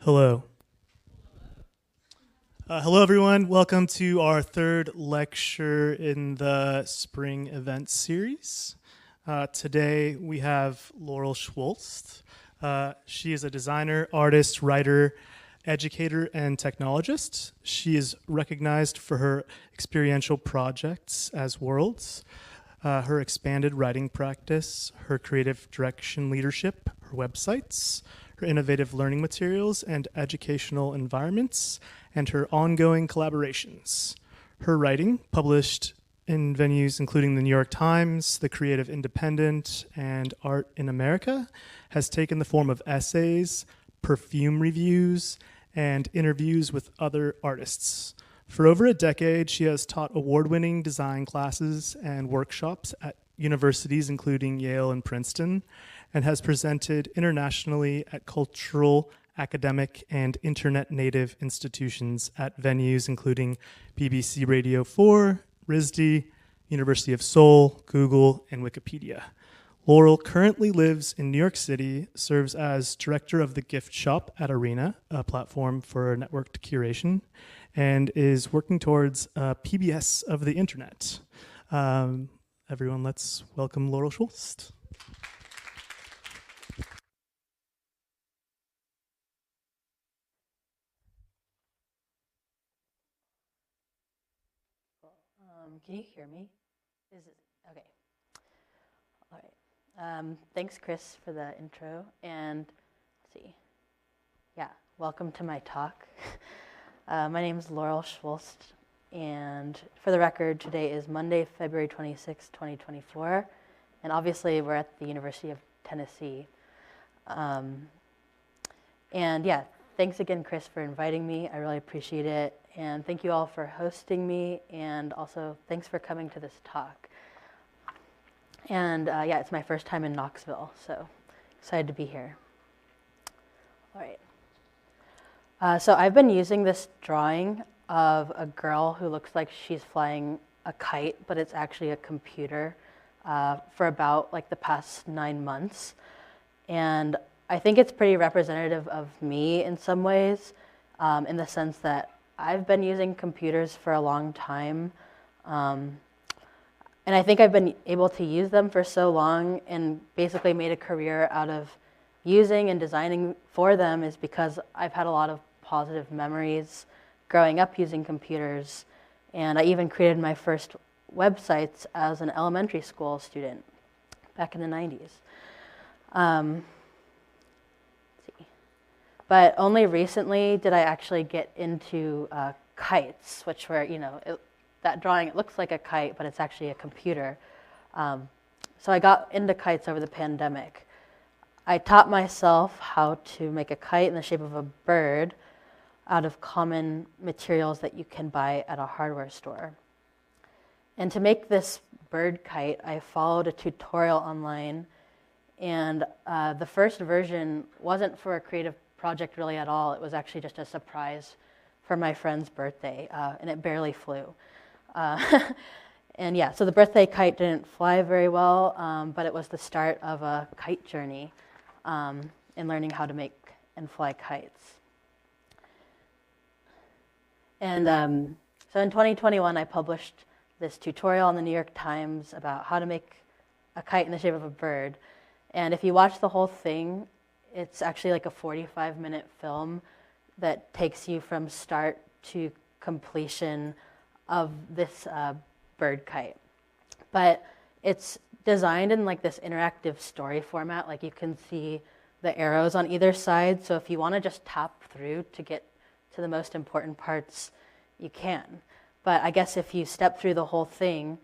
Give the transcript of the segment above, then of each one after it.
Hello. Hello, everyone. Welcome to our third lecture in the spring event series. Today, we have Laurel Schwulst. She is a designer, artist, writer, educator, and technologist. She is recognized for her experiential projects as worlds, her expanded writing practice, her creative direction leadership, her websites, her innovative learning materials and educational environments, and her ongoing collaborations. Her writing, published in venues including the New York Times, The Creative Independent, and Art in America, has taken the form of essays, perfume reviews, and interviews with other artists. For over a decade, she has taught award-winning design classes and workshops at universities including Yale and Princeton, and has presented internationally at cultural, academic, and internet-native institutions at venues including BBC Radio 4, RISD, University of Seoul, Google, and Wikipedia. Laurel currently lives in New York City, serves as director of the gift shop at Arena, a platform for networked curation, and is working towards a PBS of the internet. Everyone, let's welcome Laurel Schwulst. Can you hear me? Is it okay? All right. Thanks, Chris, for the intro. And let's see. Yeah, welcome to my talk. My name is Laurel Schwulst, and for the record, today is Monday, February 26, 2024, and obviously we're at the University of Tennessee. And yeah, thanks again, Chris, for inviting me. I really appreciate it. And thank you all for hosting me, and also thanks for coming to this talk. And yeah, it's my first time in Knoxville, so excited to be here. All right. So I've been using this drawing of a girl who looks like she's flying a kite, but it's actually a computer, for about like the past 9 months. And I think it's pretty representative of me in some ways, in the sense that I've been using computers for a long time, and I think I've been able to use them for so long and basically made a career out of using and designing for them is because I've had a lot of positive memories growing up using computers, and I even created my first websites as an elementary school student back in the 90s. But only recently did I actually get into kites, which were, that drawing, it looks like a kite, but it's actually a computer. So I got into kites over the pandemic. I taught myself how to make a kite in the shape of a bird out of common materials that you can buy at a hardware store. And to make this bird kite, I followed a tutorial online, and the first version wasn't for a creative project really at all. It was actually just a surprise for my friend's birthday, and it barely flew. And yeah, so the birthday kite didn't fly very well, but it was the start of a kite journey in learning how to make and fly kites. And so in 2021, I published this tutorial in the New York Times about how to make a kite in the shape of a bird. And if you watch the whole thing, it's actually like a 45-minute film that takes you from start to completion of this bird kite. But it's designed in like this interactive story format. Like you can see the arrows on either side. So if you want to just tap through to get to the most important parts, you can. But I guess if you step through the whole thing,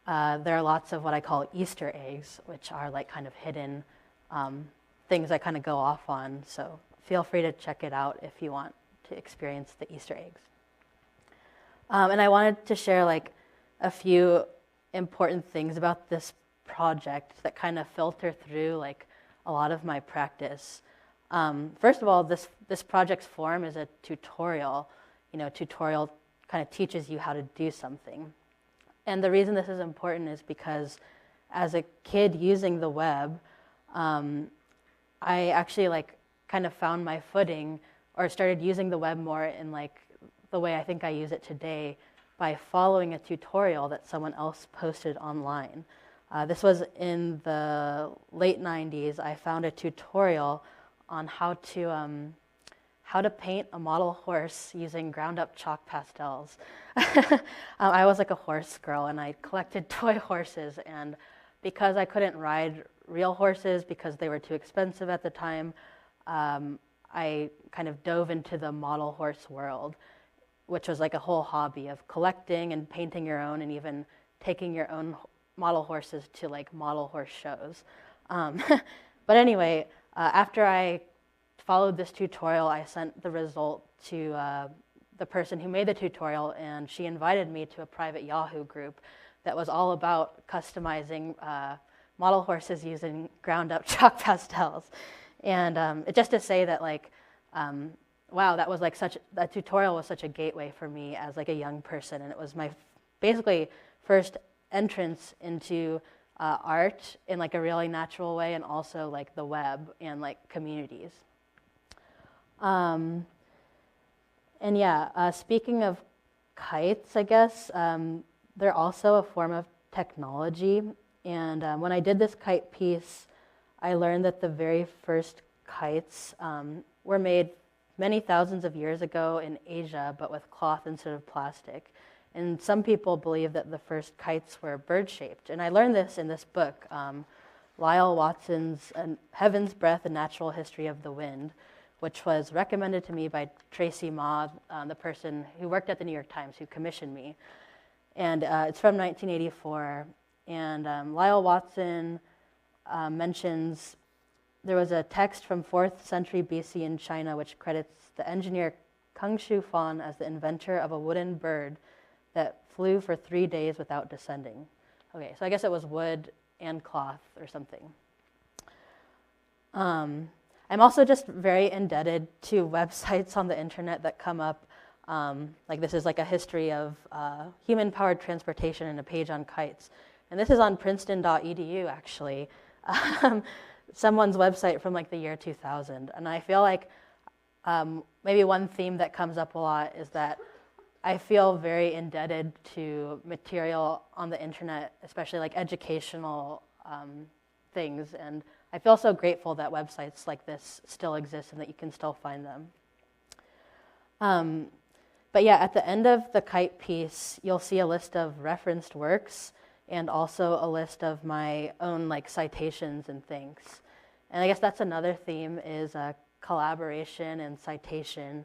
there are lots of what I call Easter eggs, which are like kind of hidden things I kind of go off on, so feel free to check it out if you want to experience the Easter eggs. And I wanted to share like a few important things about this project that kind of filter through like a lot of my practice. First of all, this project's form is a tutorial. Tutorial kind of teaches you how to do something. And the reason this is important is because as a kid using the web, I actually kind of found my footing or started using the web more in like the way I think I use it today by following a tutorial that someone else posted online. This was in the late 90s. I found a tutorial on how to paint a model horse using ground up chalk pastels. I was like a horse girl, and I collected toy horses, and because I couldn't ride real horses because they were too expensive at the time, I kind of dove into the model horse world, which was like a whole hobby of collecting and painting your own, and even taking your own model horses to like model horse shows. But anyway, after I followed this tutorial, I sent the result to the person who made the tutorial, and she invited me to a private Yahoo group that was all about customizing model horses using ground up chalk pastels. And just to say that, like, wow, that was like that tutorial was such a gateway for me as like a young person, and it was my basically first entrance into art in like a really natural way, and also like the web and like communities. And yeah, speaking of kites, I guess, they're also a form of technology. And when I did this kite piece, I learned that the very first kites were made many thousands of years ago in Asia, but with cloth instead of plastic. And some people believe that the first kites were bird-shaped. And I learned this in this book, Lyle Watson's Heaven's Breath, A Natural History of the Wind, which was recommended to me by Tracy Ma, the person who worked at the New York Times, who commissioned me. And it's from 1984. And Lyle Watson mentions there was a text from 4th century BC in China which credits the engineer Kung Shu Fan as the inventor of a wooden bird that flew for 3 days without descending. Okay, so I guess it was wood and cloth or something. I'm also just very indebted to websites on the internet that come up. Like this is like a history of human-powered transportation and a page on kites. And this is on princeton.edu, actually. Someone's website from like the year 2000. And I feel like maybe one theme that comes up a lot is that I feel very indebted to material on the internet, especially like educational things. And I feel so grateful that websites like this still exist and that you can still find them. But yeah, at the end of the kite piece, you'll see a list of referenced works and also a list of my own like citations and things. And I guess that's another theme is collaboration and citation.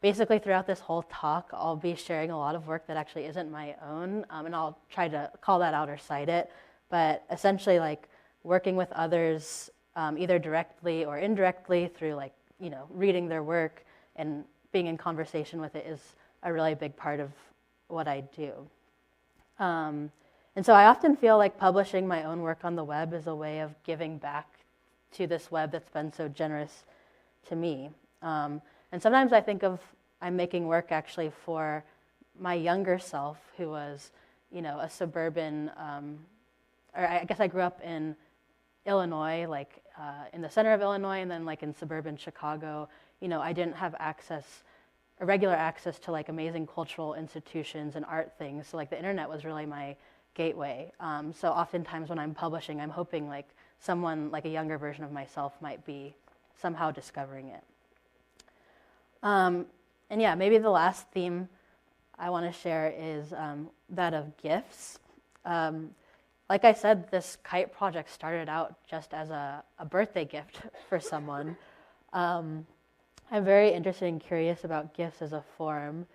Basically throughout this whole talk, I'll be sharing a lot of work that actually isn't my own, and I'll try to call that out or cite it. But essentially like working with others either directly or indirectly through like, you know, reading their work and being in conversation with it is a really big part of what I do. And so I often feel like publishing my own work on the web is a way of giving back to this web that's been so generous to me. And sometimes I think of I'm making work actually for my younger self who was, you know, a suburban, or I guess I grew up in Illinois, like in the center of Illinois, and then like in suburban Chicago. You know, I didn't have regular access to like amazing cultural institutions and art things. So like the internet was really my gateway. So oftentimes when I'm publishing, I'm hoping like someone, like a younger version of myself might be somehow discovering it. And yeah, maybe the last theme I want to share is that of gifts. Like I said, this kite project started out just as a birthday gift for someone. I'm very interested and curious about gifts as a form,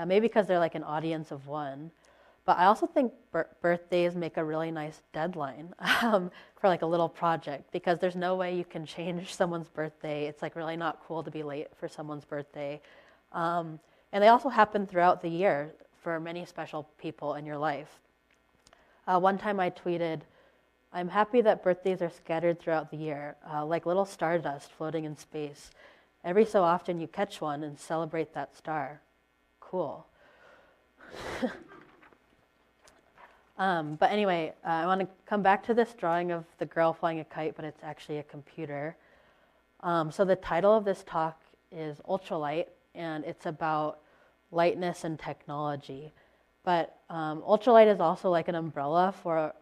maybe because they're like an audience of one. But I also think birthdays make a really nice deadline for like a little project, because there's no way you can change someone's birthday. It's like really not cool to be late for someone's birthday. And they also happen throughout the year for many special people in your life. One time I tweeted, "I'm happy that birthdays are scattered throughout the year, like little stardust floating in space. Every so often you catch one and celebrate that star." Cool. But anyway, I want to come back to this drawing of the girl flying a kite, but it's actually a computer. So the title of this talk is ultralight, and it's about lightness and technology. But ultralight is also like an umbrella for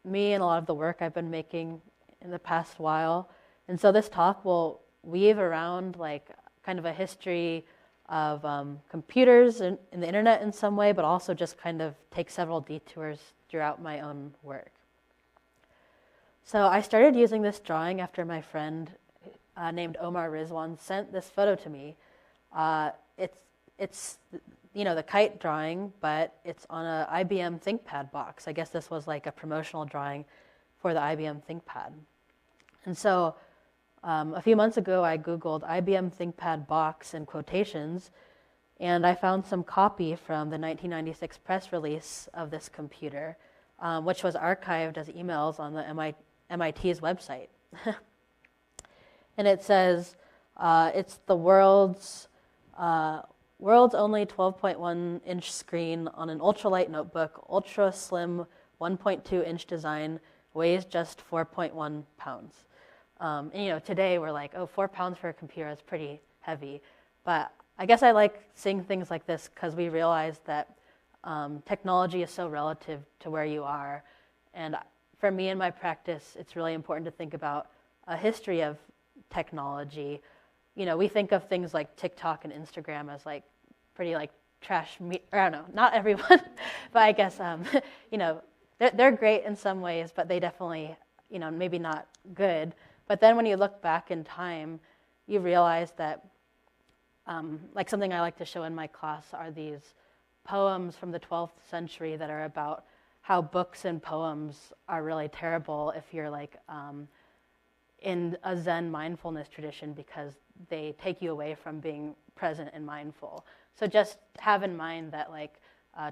me and a lot of the work I've been making in the past while. And so this talk will weave around like kind of a history of computers and the internet in some way, but also just kind of take several detours throughout my own work. So I started using this drawing after my friend named Omar Rizwan sent this photo to me. It's the kite drawing, but it's on a IBM ThinkPad box. I guess this was like a promotional drawing for the IBM ThinkPad. And so a few months ago, I Googled IBM ThinkPad box in quotations, and I found some copy from the 1996 press release of this computer, which was archived as emails on the MIT's website. And it says it's the world's only 12.1-inch screen on an ultralight notebook, ultra slim 1.2-inch design, weighs just 4.1 pounds. And today we're like, 4 pounds for a computer is pretty heavy. But I guess I like seeing things like this because we realize that technology is so relative to where you are. And for me in my practice, it's really important to think about a history of technology. We think of things like TikTok and Instagram as like pretty like trash meat. I don't know, not everyone, but I guess they're great in some ways, but they definitely maybe not good. But then when you look back in time, you realize that like something I like to show in my class are these poems from the 12th century that are about how books and poems are really terrible if you're like in a Zen mindfulness tradition because they take you away from being present and mindful. So just have in mind that like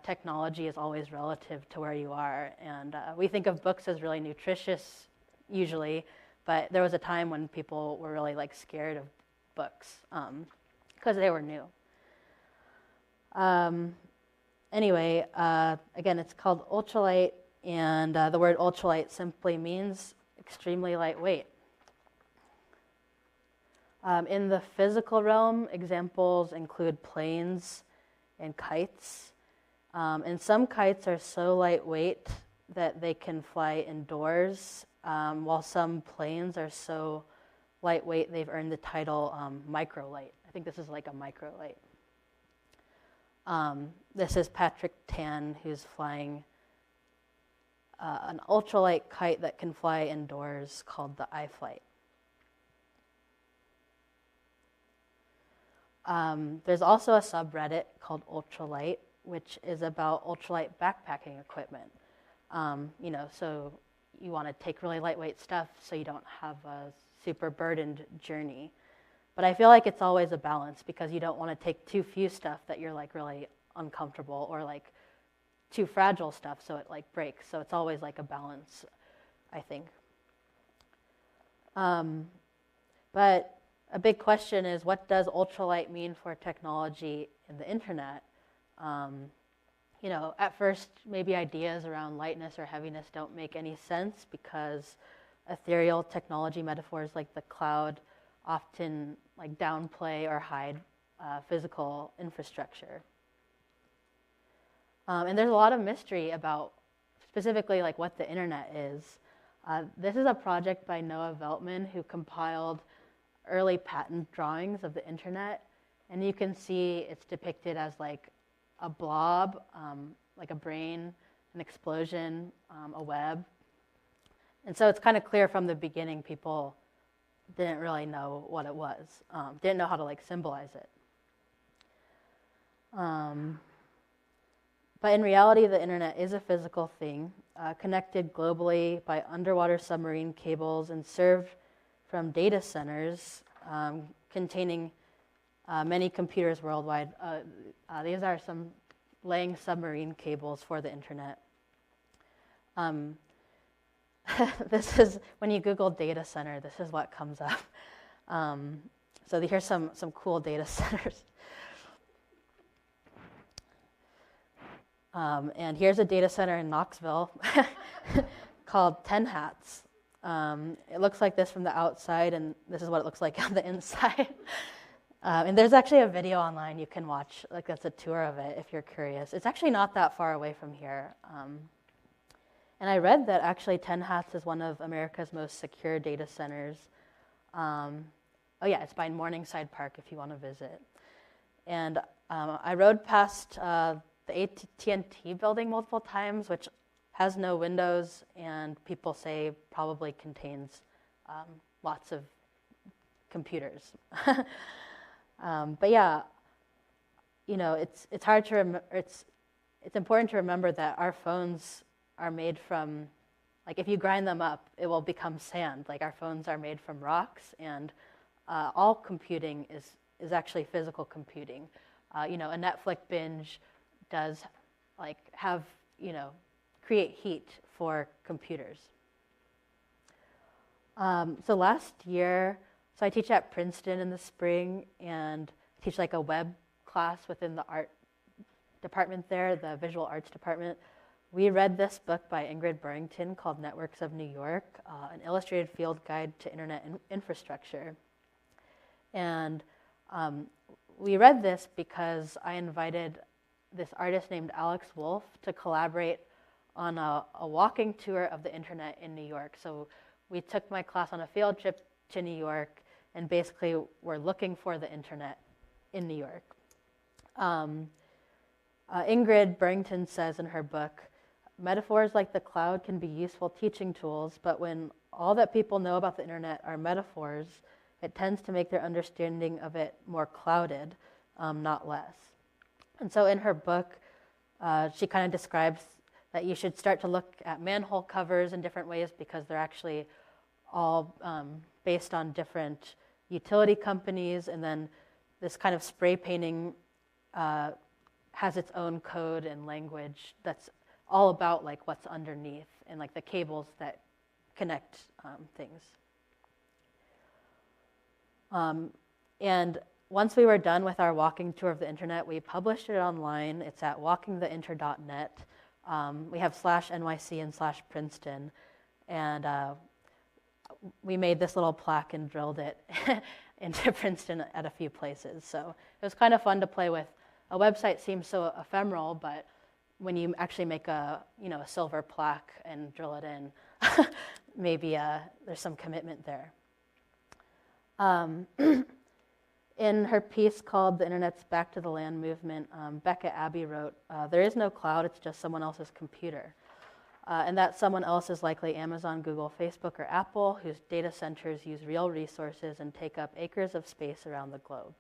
technology is always relative to where you are. And we think of books as really nutritious usually, but there was a time when people were really like scared of books because they were new. Anyway, again, it's called ultralight, and the word ultralight simply means extremely lightweight. In the physical realm, examples include planes and kites. And some kites are so lightweight that they can fly indoors, while some planes are so lightweight they've earned the title microlight. I think this is like a microlight. This is Patrick Tan, who's flying an ultralight kite that can fly indoors called the iFlight. There's also a subreddit called Ultralight, which is about ultralight backpacking equipment. So you want to take really lightweight stuff so you don't have a super burdened journey. But I feel like it's always a balance because you don't want to take too few stuff that you're like really uncomfortable or like too fragile stuff so it like breaks. So it's always like a balance, I think. But a big question is, what does ultralight mean for technology in the internet? At first, maybe ideas around lightness or heaviness don't make any sense because ethereal technology metaphors like the cloud often like downplay or hide physical infrastructure. And there's a lot of mystery about specifically like what the internet is. This is a project by Noah Veltman who compiled early patent drawings of the internet, and you can see it's depicted as like a blob, like a brain, an explosion, a web. And so it's kind of clear from the beginning people didn't really know what it was, didn't know how to like symbolize it. But in reality, the internet is a physical thing, connected globally by underwater submarine cables and served from data centers containing many computers worldwide. These are some laying submarine cables for the internet. This is, when you Google data center, this is what comes up. So here's some cool data centers. And here's a data center in Knoxville called 10 Hats. It looks like this from the outside, and this is what it looks like on the inside. And there's actually a video online you can watch, like that's a tour of it if you're curious. It's actually not that far away from here. And I read that actually 10 Hats is one of America's most secure data centers. Oh yeah, it's by Morningside Park if you want to visit. And I rode past the AT&T building multiple times, which has no windows, and people say probably contains lots of computers. But yeah, you know, it's hard to it's important to remember that our phones are made from, like, if you grind them up, it will become sand. Like, our phones are made from rocks, and all computing is actually physical computing. You know, a Netflix binge does create heat for computers. So last year, I teach at Princeton in the spring, and teach like a web class within the art department there, the visual arts department. We read this book by Ingrid Burrington called Networks of New York, an illustrated field guide to internet infrastructure. And we read this because I invited this artist named Alex Wolf to collaborate on a walking tour of the internet in New York. So we took my class on a field trip to New York, and basically we're looking for the internet in New York. Ingrid Burrington says in her book, metaphors like the cloud can be useful teaching tools, but when all that people know about the internet are metaphors, it tends to make their understanding of it more clouded, not less. And so in her book, she kind of describes that you should start to look at manhole covers in different ways because they're actually all based on different utility companies, and then this kind of spray painting has its own code and language that's all about like what's underneath and like the cables that connect things. And once we were done with our walking tour of the internet, we published it online. It's at walkingtheinter.net. We have /NYC and /Princeton. And we made this little plaque and drilled it into Princeton at a few places. So it was kind of fun to play with. A website seems so ephemeral, but when you actually make a silver plaque and drill it in, maybe there's some commitment there. In her piece called The Internet's Back to the Land Movement, Becca Abbey wrote, there is no cloud, it's just someone else's computer. And that someone else is likely Amazon, Google, Facebook, or Apple, whose data centers use real resources and take up acres of space around the globe.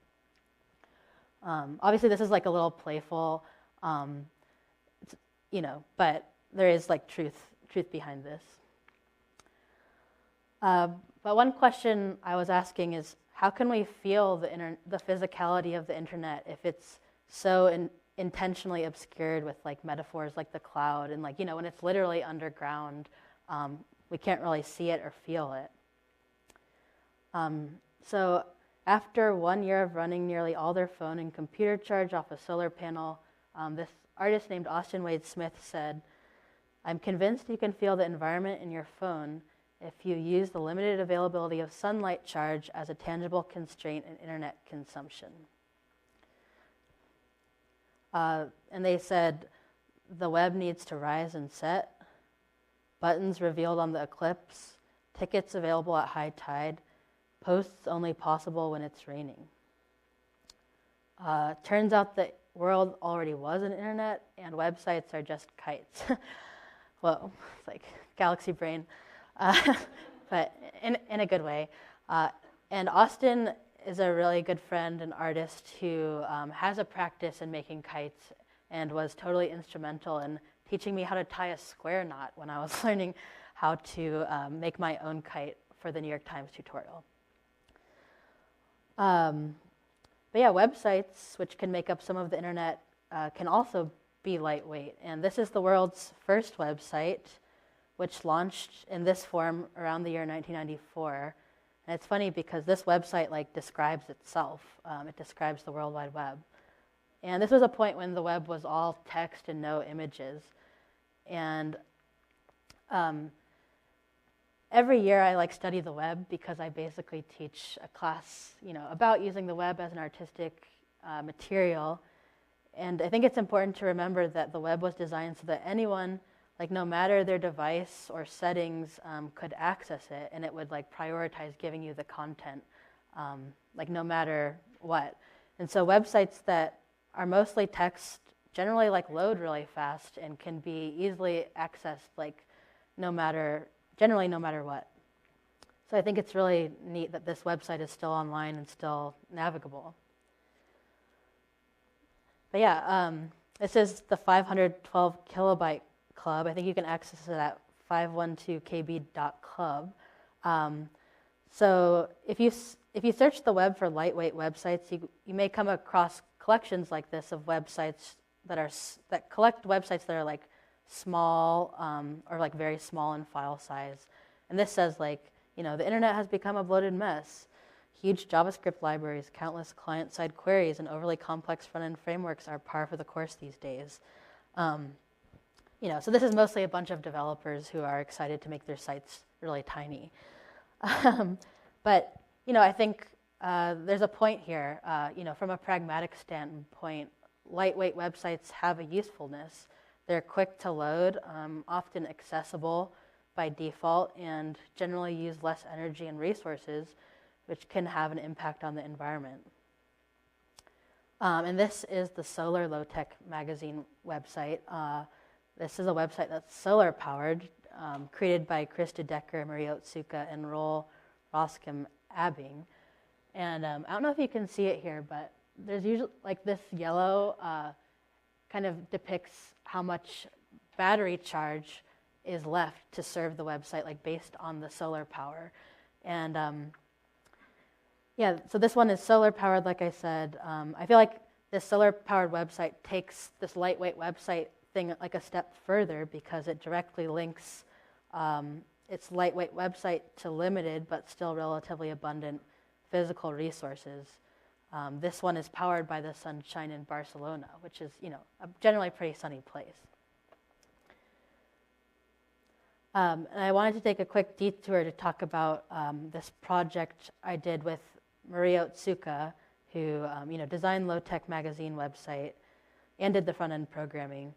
Obviously, this is like a little playful, but there is like truth behind this. But one question I was asking is, how can we feel the physicality of the internet if it's so intentionally obscured with like metaphors like the cloud and like, when it's literally underground, we can't really see it or feel it. So after 1 year of running nearly all their phone and computer charge off a solar panel, this artist named Austin Wade Smith said, I'm convinced you can feel the environment in your phone if you use the limited availability of sunlight charge as a tangible constraint in internet consumption. And they said, the web needs to rise and set, buttons revealed on the eclipse, tickets available at high tide, posts only possible when it's raining. Turns out the world already was an internet, and websites are just kites. Whoa, it's like galaxy brain. But in a good way. And Austin is a really good friend and artist who has a practice in making kites and was totally instrumental in teaching me how to tie a square knot when I was learning how to make my own kite for the New York Times tutorial. But yeah, websites, which can make up some of the internet, can also be lightweight. And this is the world's first website, which launched in this form around the year 1994. And it's funny because this website describes itself. It describes the World Wide Web. And this was a point when the web was all text and no images. And every year I study the web because I basically teach a class, about using the web as an artistic material. And I think it's important to remember that the web was designed so that anyone, no matter their device or settings, could access it, and it would prioritize giving you the content, no matter what. And so websites that are mostly text generally load really fast and can be easily accessed generally no matter what. So I think it's really neat that this website is still online and still navigable. But yeah, this is the 512 kilobyte club. I think you can access it at 512kb.club. So if you search the web for lightweight websites, you may come across collections like this of websites that collect websites that are small or very small in file size. And this says the internet has become a bloated mess. Huge JavaScript libraries, countless client-side queries, and overly complex front-end frameworks are par for the course these days. So this is mostly a bunch of developers who are excited to make their sites really tiny. But I think there's a point here. From a pragmatic standpoint, lightweight websites have a usefulness. They're quick to load, often accessible by default, and generally use less energy and resources, which can have an impact on the environment. And this is the Solar Low-Tech magazine website. This is a website that's solar-powered, created by Chris DeDecker, Marie Otsuka, and Roel Roskam-Abing. And I don't know if you can see it here, but there's usually this yellow kind of depicts how much battery charge is left to serve the website, based on the solar power. And so this one is solar powered, like I said. I feel like this solar powered website takes this lightweight website thing a step further because it directly links its lightweight website to limited but still relatively abundant physical resources. This one is powered by the sunshine in Barcelona, which is, a generally pretty sunny place. And I wanted to take a quick detour to talk about this project I did with Marie Otsuka, who designed Low-Tech magazine website and did the front-end programming.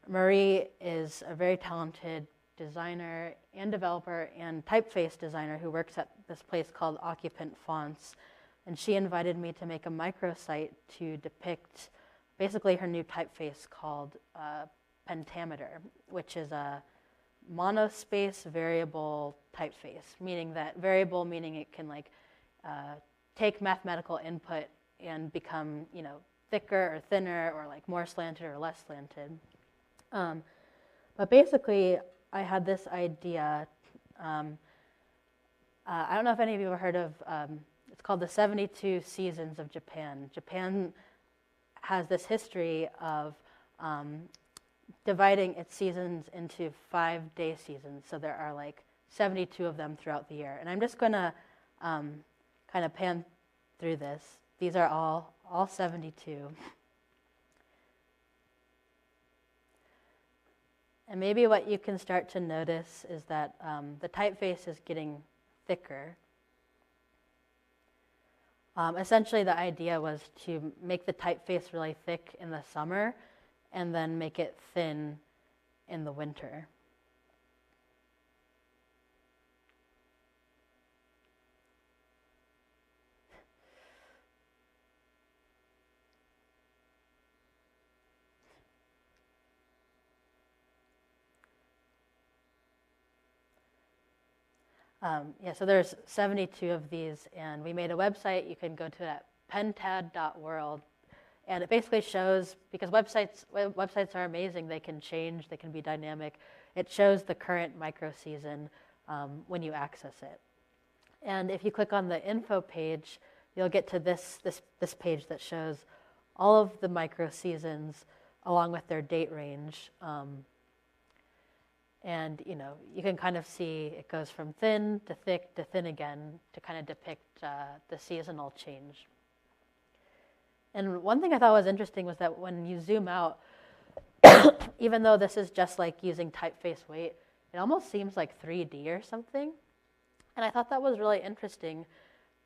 Marie is a very talented designer and developer and typeface designer who works at this place called Occupant Fonts. And she invited me to make a microsite to depict basically her new typeface called Pentameter, which is a monospace variable typeface, meaning it can take mathematical input and become thicker or thinner or more slanted or less slanted. But basically, I had this idea. I don't know if any of you have heard of. It's called the 72 Seasons of Japan. Japan has this history of dividing its seasons into 5-day seasons. So there are 72 of them throughout the year. And I'm just going to kind of pan through this. These are all 72. And maybe what you can start to notice is that the typeface is getting thicker. Essentially, the idea was to make the typeface really thick in the summer and then make it thin in the winter. So there's 72 of these, and we made a website. You can go to that pentad.world, and it basically shows, because websites are amazing, they can change, they can be dynamic. It shows the current micro season when you access it. And if you click on the info page, you'll get to this page that shows all of the micro seasons along with their date range. And you can kind of see it goes from thin to thick to thin again to kind of depict the seasonal change. And one thing I thought was interesting was that when you zoom out, even though this is just like using typeface weight, it almost seems like 3D or something. And I thought that was really interesting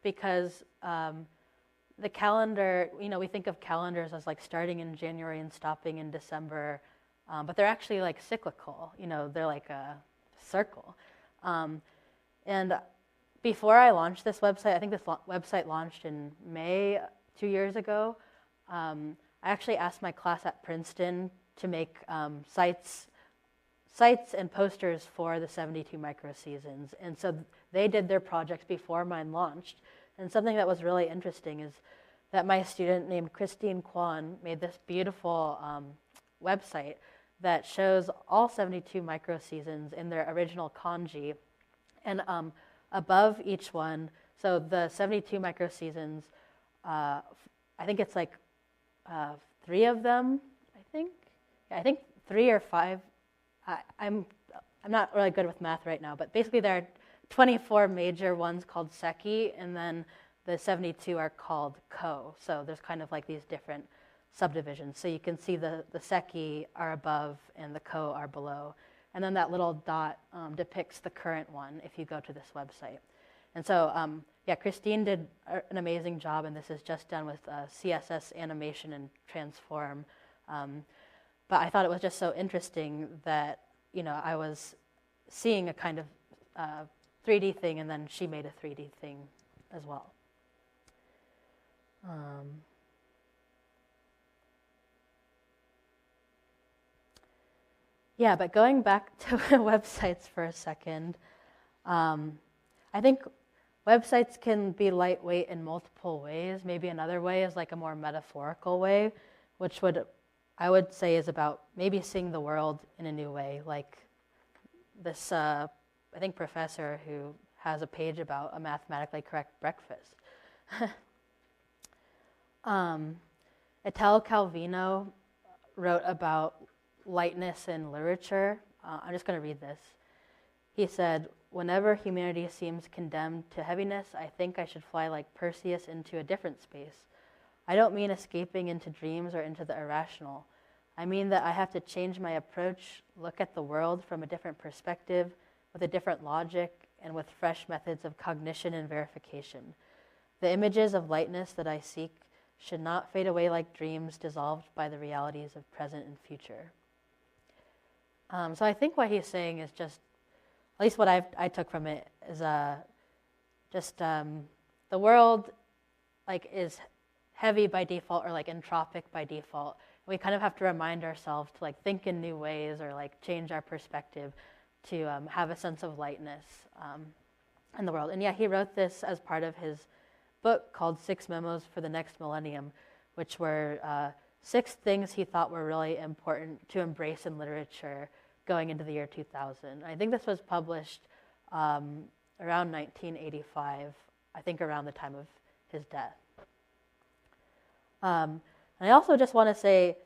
because the calendar, we think of calendars as like starting in January and stopping in December, but they're actually like cyclical, they're like a circle. And before I launched this website, I think this website launched in May 2 years ago, I actually asked my class at Princeton to make sites and posters for the 72 microseasons. And so they did their projects before mine launched. And something that was really interesting is that my student named Christine Kwan made this beautiful website that shows all 72 microseasons in their original kanji. And above each one, so the 72 microseasons, I think it's like 3 of them, I think. Yeah, I think 3 or 5. I'm not really good with math right now, but basically there are 24 major ones called seki, and then the 72 are called ko. So there's kind of like these different subdivisions. So you can see the seki are above and the ko are below. And then that little dot depicts the current one if you go to this website. And so, Christine did an amazing job, and this is just done with CSS animation and transform. But I thought it was just so interesting that, I was seeing a kind of 3D thing, and then she made a 3D thing as well. But going back to websites for a second, I think websites can be lightweight in multiple ways. Maybe another way is like a more metaphorical way, which I would say is about maybe seeing the world in a new way, like this, I think, professor who has a page about a mathematically correct breakfast. Italo Calvino wrote about lightness in literature. I'm just going to read this. He said, "Whenever humanity seems condemned to heaviness, I think I should fly like Perseus into a different space. I don't mean escaping into dreams or into the irrational. I mean that I have to change my approach, look at the world from a different perspective, with a different logic, and with fresh methods of cognition and verification. The images of lightness that I seek should not fade away like dreams dissolved by the realities of present and future." So I think what he's saying is just, at least what I took from it, is just the world is heavy by default, or entropic by default. We kind of have to remind ourselves to think in new ways, or change our perspective to have a sense of lightness in the world. And he wrote this as part of his book called 6 Memos for the Next Millennium, which were 6 things he thought were really important to embrace in literature going into the year 2000. I think this was published around 1985, I think around the time of his death. And I also just want to say,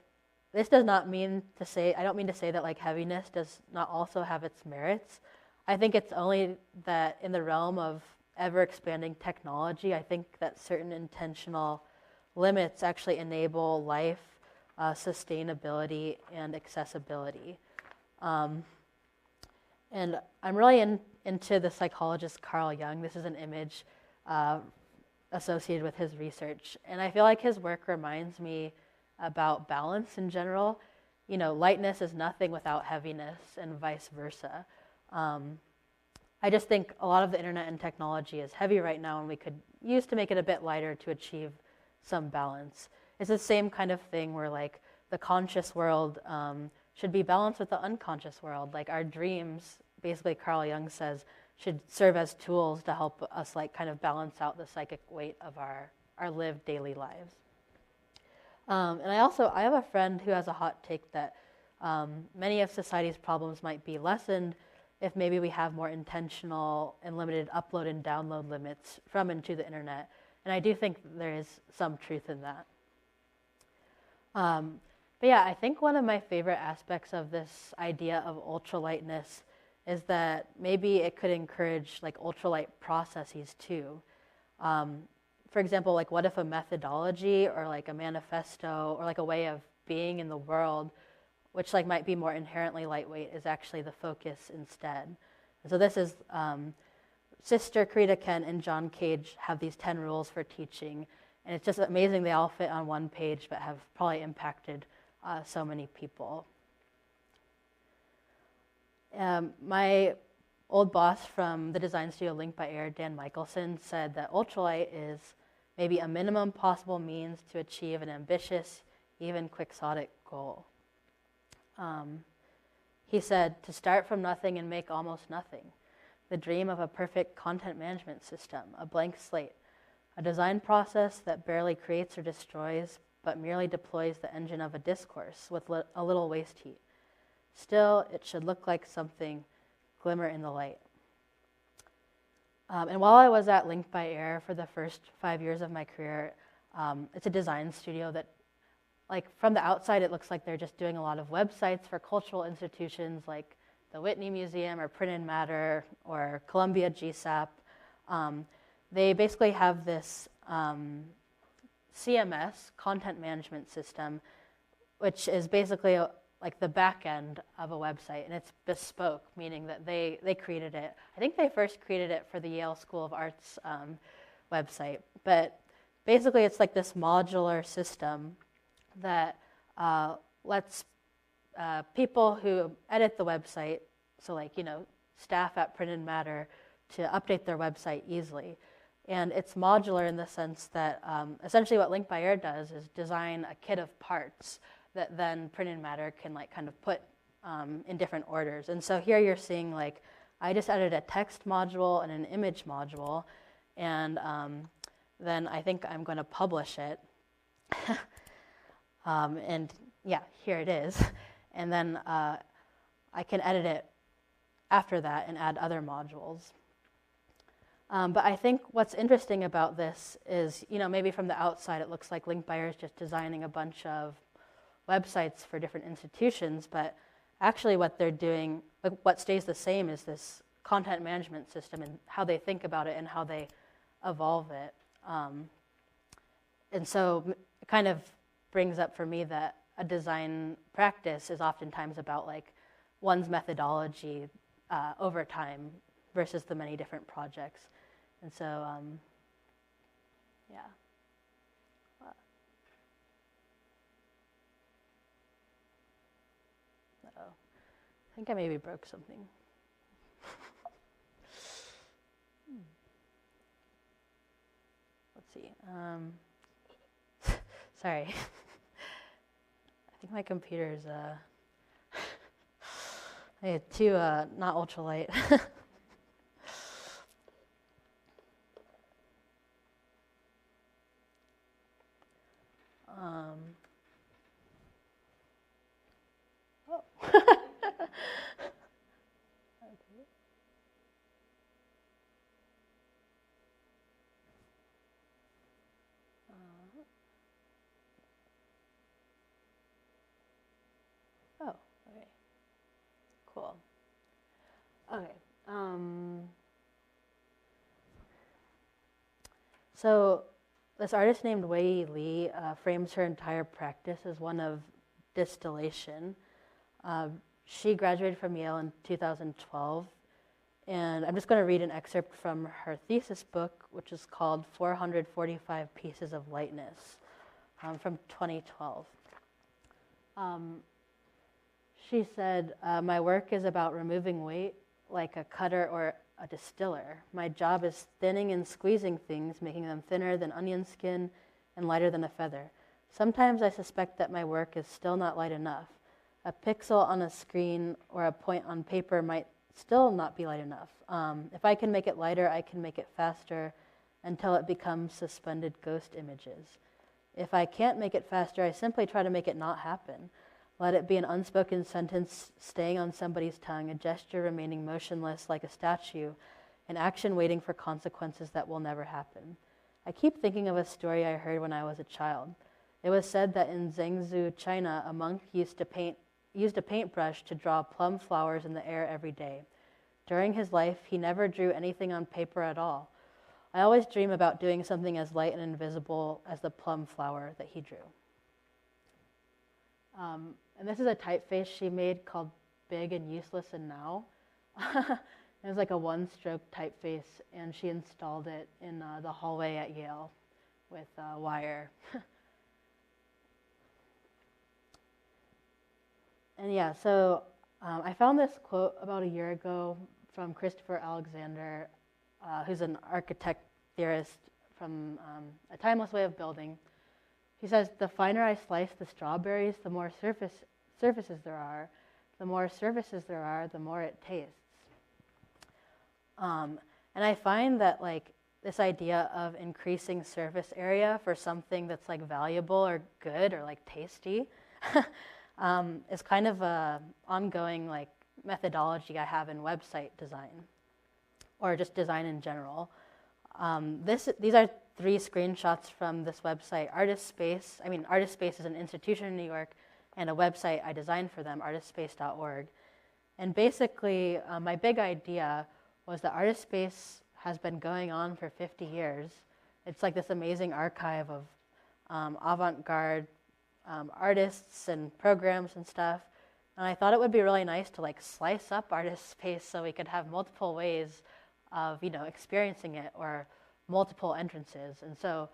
this does not mean to say, I don't mean to say that heaviness does not also have its merits. I think it's only that in the realm of ever-expanding technology, I think that certain intentional limits actually enable life, sustainability, and accessibility. And I'm really into the psychologist Carl Jung. This is an image associated with his research. And I feel like his work reminds me about balance in general. Lightness is nothing without heaviness, and vice versa. I just think a lot of the internet and technology is heavy right now, and we could use to make it a bit lighter to achieve some balance. It's the same kind of thing where the conscious world should be balanced with the unconscious world. Our dreams, basically Carl Jung says, should serve as tools to help us kind of balance out the psychic weight of our lived daily lives. And I have a friend who has a hot take that many of society's problems might be lessened if maybe we have more intentional and limited upload and download limits from and to the internet. And I do think there is some truth in that. But I think one of my favorite aspects of this idea of ultralightness is that maybe it could encourage ultralight processes too. For example, what if a methodology or a manifesto or a way of being in the world which like might be more inherently lightweight, is actually the focus instead. And so this is Sister Karita Kent and John Cage have these 10 rules for teaching, and it's just amazing they all fit on one page but have probably impacted so many people. My old boss from the design studio Link by Air, Dan Michelson, said that ultralight is maybe a minimum possible means to achieve an ambitious, even quixotic goal. He said, to start from nothing and make almost nothing, the dream of a perfect content management system, a blank slate, a design process that barely creates or destroys, but merely deploys the engine of a discourse with a little waste heat. Still, it should look like something glimmer in the light. And while I was at Link by Air for the first 5 years of my career, it's a design studio that, like, from the outside, it looks like they're just doing a lot of websites for cultural institutions like the Whitney Museum or Print and Matter or Columbia GSAP. They basically have this CMS, content management system, which is basically like the back end of a website, and it's bespoke, meaning that they created it. I think they first created it for the Yale School of Arts website, but basically it's like this modular system that lets people who edit the website, so like, you know, staff at Print and Matter, to update their website easily. And it's modular in the sense that essentially what Link by Air does is design a kit of parts that then Print and Matter can like kind of put in different orders. And so here you're seeing like, I just added a text module and an image module, and then I think I'm going to publish it. And yeah, here it is. And then I can edit it after that and add other modules. But I think what's interesting about this is, you know, maybe from the outside it looks like Link by Air is just designing a bunch of websites for different institutions, but actually what they're doing, like what stays the same, is this content management system and how they think about it and how they evolve it. And so it kind of brings up for me that a design practice is oftentimes about like one's methodology over time versus the many different projects. And so, yeah. Uh-oh. I think I maybe broke something. Let's see. Sorry. I think my computer's I had two not ultralight. Oh. Okay. Oh, okay. Cool. Okay. So this artist named Wei Li frames her entire practice as one of distillation. She graduated from Yale in 2012, and I'm just going to read an excerpt from her thesis book, which is called 445 Pieces of Lightness, from 2012. She said, my work is about removing weight like a cutter or a distiller. My job is thinning and squeezing things, making them thinner than onion skin and lighter than a feather. Sometimes I suspect that my work is still not light enough. A pixel on a screen or a point on paper might still not be light enough. If I can make it lighter, I can make it faster until it becomes suspended ghost images. If I can't make it faster, I simply try to make it not happen. Let it be an unspoken sentence staying on somebody's tongue, a gesture remaining motionless like a statue, an action waiting for consequences that will never happen. I keep thinking of a story I heard when I was a child. It was said that in Zhengzhou, China, a monk used a paintbrush to draw plum flowers in the air every day. During his life, he never drew anything on paper at all. I always dream about doing something as light and invisible as the plum flower that he drew. And this is a typeface she made called Big and Useless and Now. It was like a one-stroke typeface, and she installed it in the hallway at Yale with wire. And yeah, so I found this quote about a year ago from Christopher Alexander, who's an architect theorist from A Timeless Way of Building. He says, "The finer I slice the strawberries, the more surfaces there are. The more surfaces there are, the more it tastes." And I find that like this idea of increasing surface area for something that's like valuable or good or like tasty is kind of a ongoing like methodology I have in website design or just design in general. These are 3 screenshots from this website, Artist Space. I mean, Artist Space is an institution in New York and a website I designed for them, artistspace.org. And basically, my big idea was that Artist Space has been going on for 50 years. It's like this amazing archive of avant-garde artists and programs and stuff. And I thought it would be really nice to like slice up Artist Space so we could have multiple ways of, experiencing it or multiple entrances. And so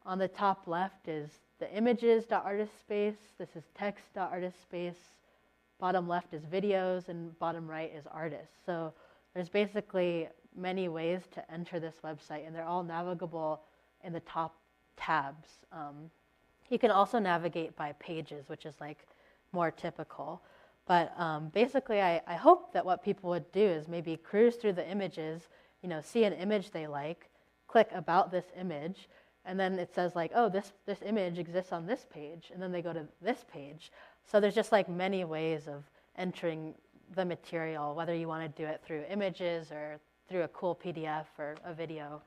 on the top left is the images.artistspace. This is text.artistspace. Bottom left is videos, and bottom right is artists. So there's basically many ways to enter this website, and they're all navigable in the top tabs. You can also navigate by pages, which is like more typical. But basically, I hope that what people would do is maybe cruise through the images, see an image they like, click about this image, and then it says like, oh, this image exists on this page, and then they go to this page. So there's just like many ways of entering the material, whether you want to do it through images or through a cool PDF or a video.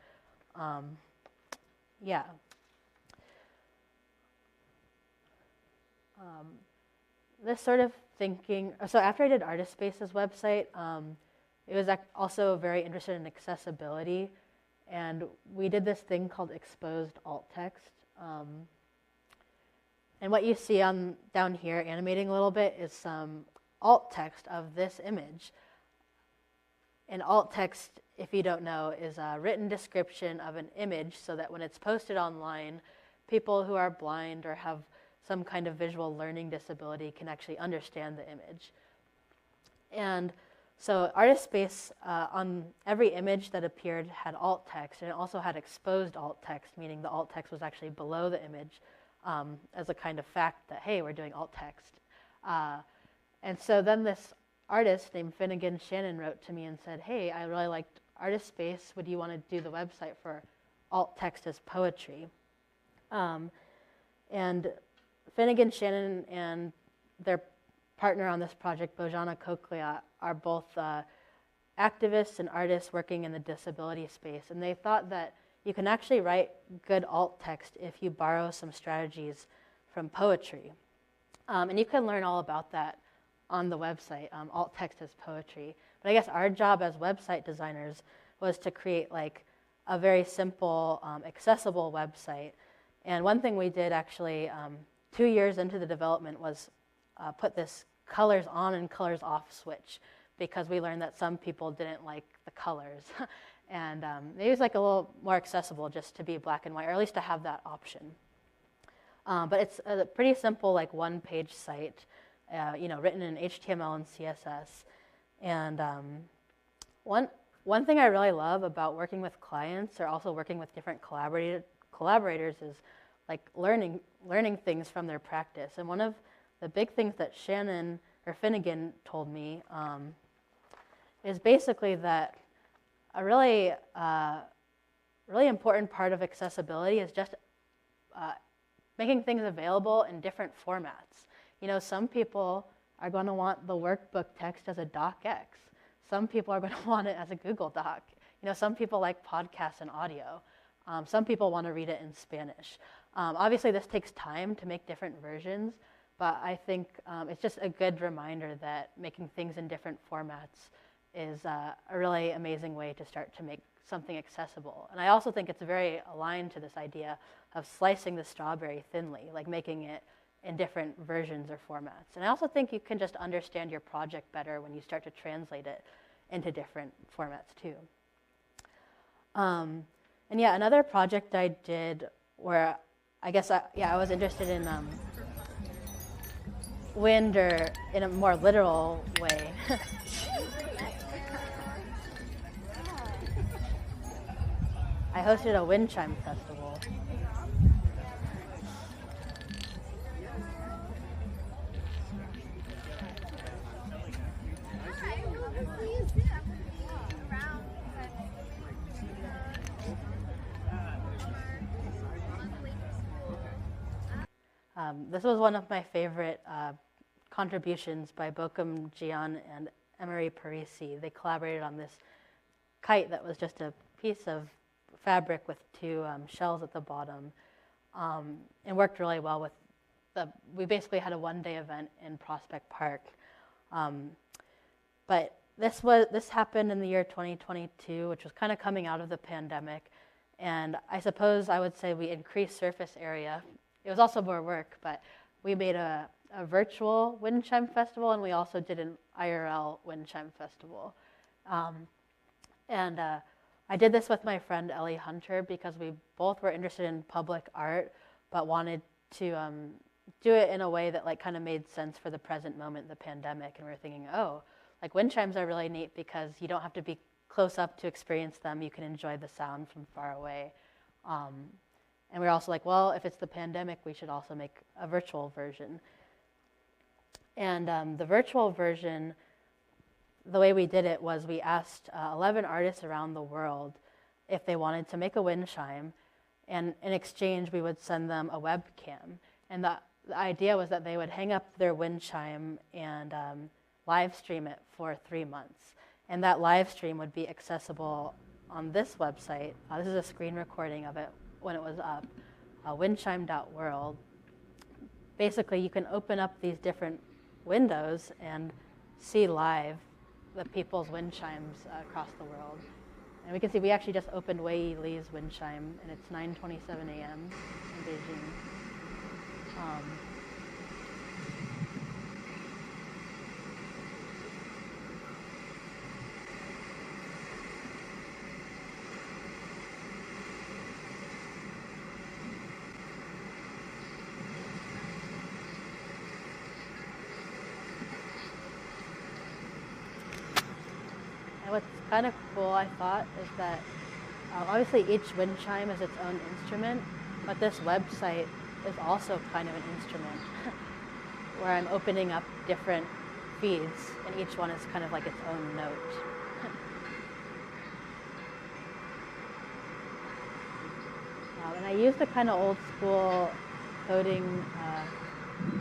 This sort of thinking, so after I did Artist Space's website, it was also very interested in accessibility, and we did this thing called exposed alt text. And what you see down here, animating a little bit, is some alt text of this image. And alt text, if you don't know, is a written description of an image so that when it's posted online, people who are blind or have some kind of visual learning disability can actually understand the image. And so Artist Space, on every image that appeared, had alt text, and it also had exposed alt text, meaning the alt text was actually below the image, as a kind of fact that, hey, we're doing alt text. And so then this artist named Finnegan Shannon wrote to me and said, hey, I really liked Artist Space. Would you want to do the website for alt text as poetry? And Finnegan Shannon and their partner on this project, Bojana Koklia, are both activists and artists working in the disability space. And they thought that you can actually write good alt text if you borrow some strategies from poetry. And you can learn all about that on the website, alt text as poetry. But I guess our job as website designers was to create like a very simple, accessible website. And one thing we did actually 2 years into the development was put this colors on and colors off switch, because we learned that some people didn't like the colors. And it was like a little more accessible just to be black and white, or at least to have that option. But it's a pretty simple, like one-page site, written in HTML and CSS. And one thing I really love about working with clients, or also working with different collaborators, is like learning things from their practice. And one of the big things that Finnegan told me is basically that a really important part of accessibility is just making things available in different formats. Some people are going to want the workbook text as a docx. Some people are going to want it as a Google Doc. Some people like podcasts and audio. Some people want to read it in Spanish. Obviously, this takes time to make different versions, but I think it's just a good reminder that making things in different formats is a really amazing way to start to make something accessible. And I also think it's very aligned to this idea of slicing the strawberry thinly, like making it in different versions or formats. And I also think you can just understand your project better when you start to translate it into different formats too. And yeah, another project I did where I guess I was interested in wind, or in a more literal way. I hosted a wind chime festival. This was one of my favorite contributions by Bokum Jian and Emery Parisi. They collaborated on this kite that was just a piece of fabric with two shells at the bottom, and worked really well with we basically had a one-day event in Prospect Park. But this happened in the year 2022, which was kind of coming out of the pandemic, and I suppose I would say we increased surface area. It was also more work, but we made a virtual wind chime festival, and we also did an IRL wind chime festival. I did this with my friend Ellie Hunter because we both were interested in public art, but wanted to do it in a way that like kind of made sense for the present moment, the pandemic. And we were thinking, oh, like wind chimes are really neat because you don't have to be close up to experience them. You can enjoy the sound from far away. And we were also like, well, if it's the pandemic, we should also make a virtual version. And the virtual version, the way we did it was we asked 11 artists around the world if they wanted to make a wind chime, and in exchange we would send them a webcam. And the idea was that they would hang up their wind chime and live stream it for 3 months. And that live stream would be accessible on this website. This is a screen recording of it when it was up, windchime.world. Basically, you can open up these different windows and see live the people's wind chimes across the world. And we can see we actually just opened Wei Li's wind chime, and it's 9:27 a.m. in Beijing. What's kind of cool, I thought, is that obviously each wind chime is its own instrument, but this website is also kind of an instrument where I'm opening up different feeds, and each one is kind of like its own note. And I used a kind of old school coding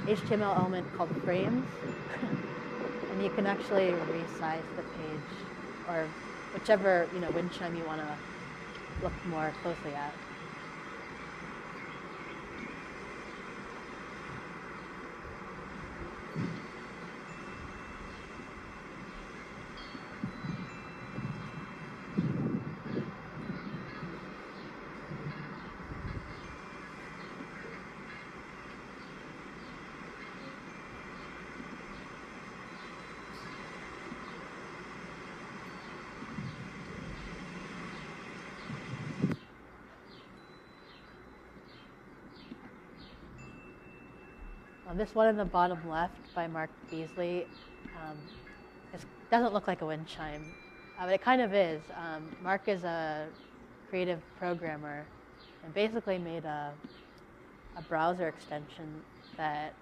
HTML element called frames, and you can actually resize the page, or whichever wind chime you want to look more closely at. This one in the bottom left by Mark Beasley doesn't look like a wind chime, but it kind of is. Mark is a creative programmer and basically made a browser extension that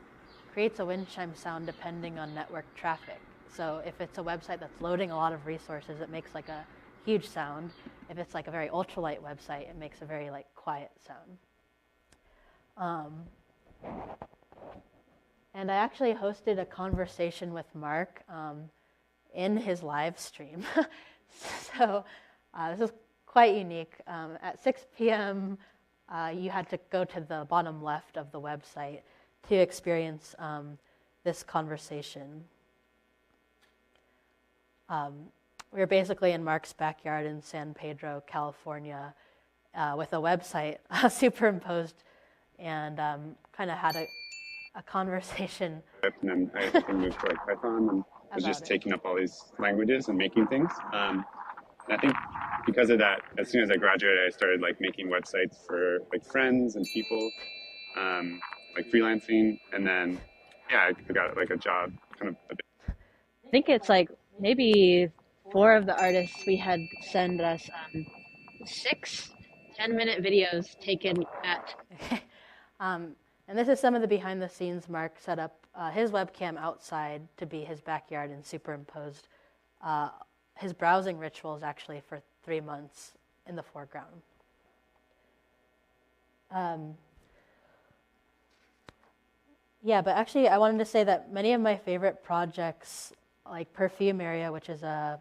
creates a wind chime sound depending on network traffic. So if it's a website that's loading a lot of resources, it makes like a huge sound. If it's like a very ultralight website, it makes a very like quiet sound. And I actually hosted a conversation with Mark in his live stream. So this is quite unique. At 6 p.m., you had to go to the bottom left of the website to experience this conversation. We were basically in Mark's backyard in San Pedro, California, with a website superimposed, and kind of had a conversation And then I think moved to like Python and was just about it. taking up all these languages and making things. And I think because of that, as soon as I graduated, I started like making websites for like friends and people, um, like freelancing. And then, yeah, I got like a job kind of a bit. I think it's like maybe four of the artists we had send us 6 10-minute videos taken at. um, and this is some of the behind the scenes. Mark set up his webcam outside to be his backyard and superimposed his browsing rituals actually for 3 months in the foreground. Yeah, but actually I wanted to say that many of my favorite projects, like Perfume Area, which is a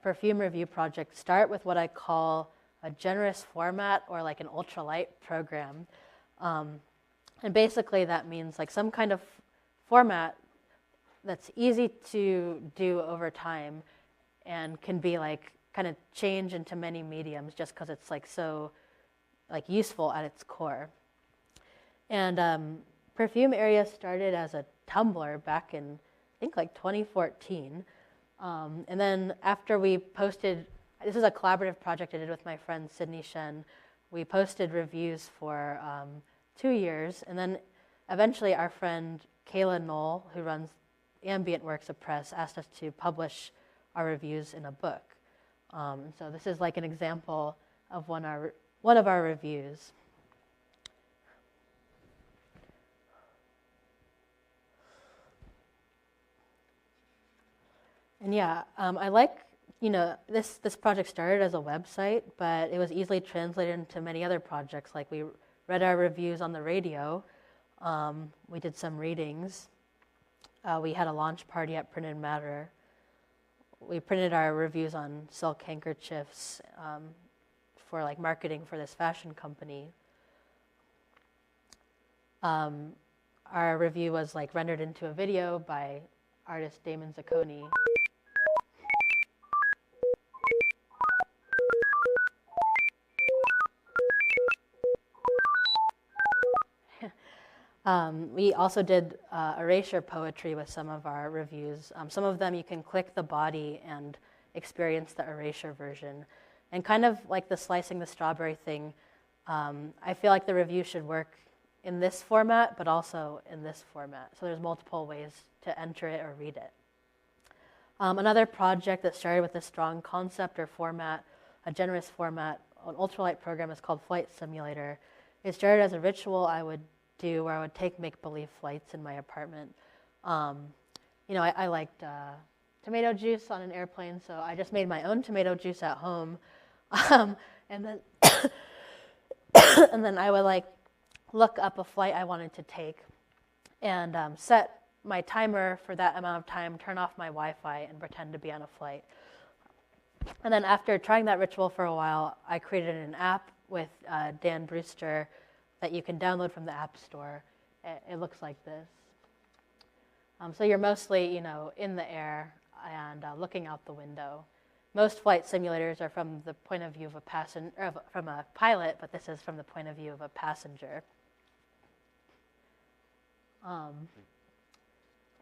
perfume review project, start with what I call a generous format or like an ultralight program. And basically that means like some kind of format that's easy to do over time and can be like kind of change into many mediums just because it's like so like useful at its core. And Perfume Area started as a Tumblr back in I think like 2014. And then after we posted, this is a collaborative project I did with my friend Sydney Shen. We posted reviews for 2 years, and then eventually our friend Kayla Knoll, who runs Ambient Works of Press, asked us to publish our reviews in a book. So this is like an example of one of our reviews. And yeah, I like, this project started as a website, but it was easily translated into many other projects. Like we read our reviews on the radio. We did some readings. We had a launch party at Printed Matter. We printed our reviews on silk handkerchiefs for like marketing for this fashion company. Our review was like rendered into a video by artist Damon Zacconi. We also did erasure poetry with some of our reviews. Some of them you can click the body and experience the erasure version. And kind of like the slicing the strawberry thing, I feel like the review should work in this format, but also in this format. So there's multiple ways to enter it or read it. Another project that started with a strong concept or format, a generous format, an ultralight program is called Flight Simulator. It started as a ritual I would do where I would take make-believe flights in my apartment. I liked tomato juice on an airplane, so I just made my own tomato juice at home. And then and then I would like look up a flight I wanted to take and set my timer for that amount of time, turn off my Wi-Fi, and pretend to be on a flight. And then after trying that ritual for a while, I created an app with Dan Brewster that you can download from the App Store. It looks like this. So you're mostly, in the air and looking out the window. Most flight simulators are from the point of view of from a pilot, but this is from the point of view of a passenger.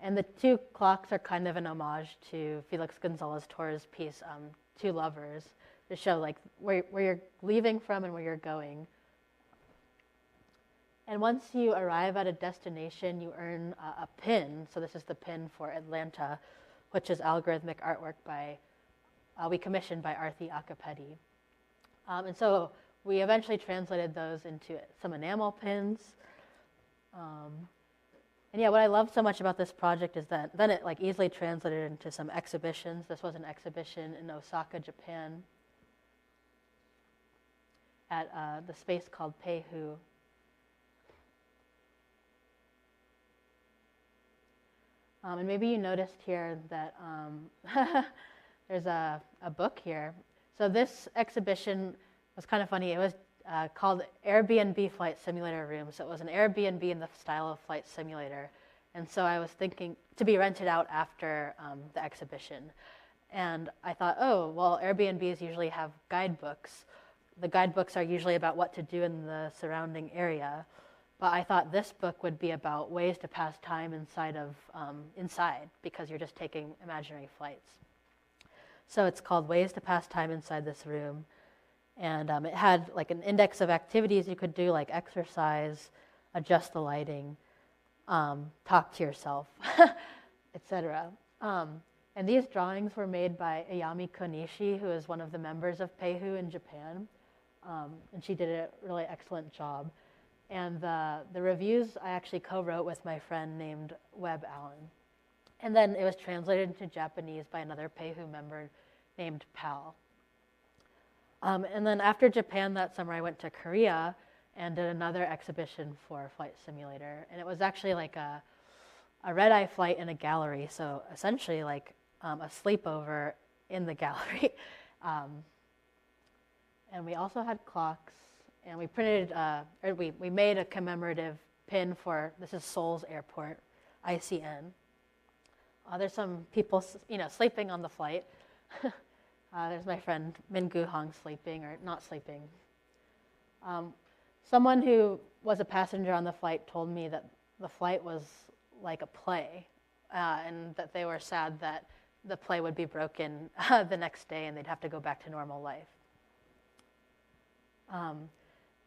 And the two clocks are kind of an homage to Felix Gonzalez Torres' piece, Two Lovers, to show like where you're leaving from and where you're going. And once you arrive at a destination, you earn a pin. So this is the pin for Atlanta, which is algorithmic artwork we commissioned by Arthi Akapeti. And so we eventually translated those into some enamel pins. And yeah, what I love so much about this project is that then it like easily translated into some exhibitions. This was an exhibition in Osaka, Japan, at the space called Peihu. And maybe you noticed here that there's a book here. So this exhibition was kind of funny. It was called Airbnb Flight Simulator Room. So it was an Airbnb in the style of Flight Simulator. And so I was thinking to be rented out after the exhibition. And I thought, oh, well, Airbnbs usually have guidebooks. The guidebooks are usually about what to do in the surrounding area. But I thought this book would be about ways to pass time inside, because you're just taking imaginary flights. So it's called Ways to Pass Time Inside This Room. And it had like an index of activities you could do, like exercise, adjust the lighting, talk to yourself, etc. And these drawings were made by Ayami Konishi, who is one of the members of Peihu in Japan. And she did a really excellent job. And the reviews I actually co-wrote with my friend named Webb Allen. And then it was translated into Japanese by another Peihu member named Pal. And then after Japan that summer, I went to Korea and did another exhibition for Flight Simulator. And it was actually like a red-eye flight in a gallery, so essentially like a sleepover in the gallery. And we also had clocks, and we printed, we made a commemorative pin for, this is Seoul's airport, ICN. There's some people, sleeping on the flight. There's my friend Min Gu Hong sleeping, or not sleeping. Someone who was a passenger on the flight told me that the flight was like a play, and that they were sad that the play would be broken the next day and they'd have to go back to normal life.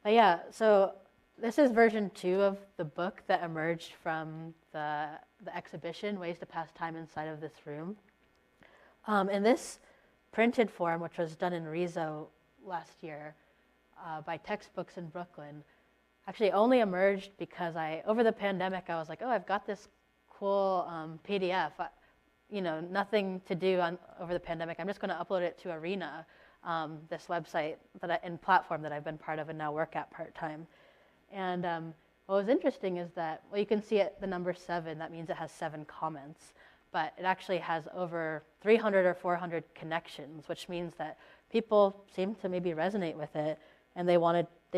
But yeah, so this is version 2 of the book that emerged from the exhibition, Ways to Pass Time Inside of This Room. In this printed form, which was done in Rizzo last year by Textbooks in Brooklyn, actually only emerged because over the pandemic, I was like, oh, I've got this cool PDF, nothing to do over the pandemic. I'm just going to upload it to Arena, this website and platform that I've been part of and now work at part-time. And what was interesting is that, well, you can see it, the number 7, that means it has 7 comments, but it actually has over 300 or 400 connections, which means that people seem to maybe resonate with it, and they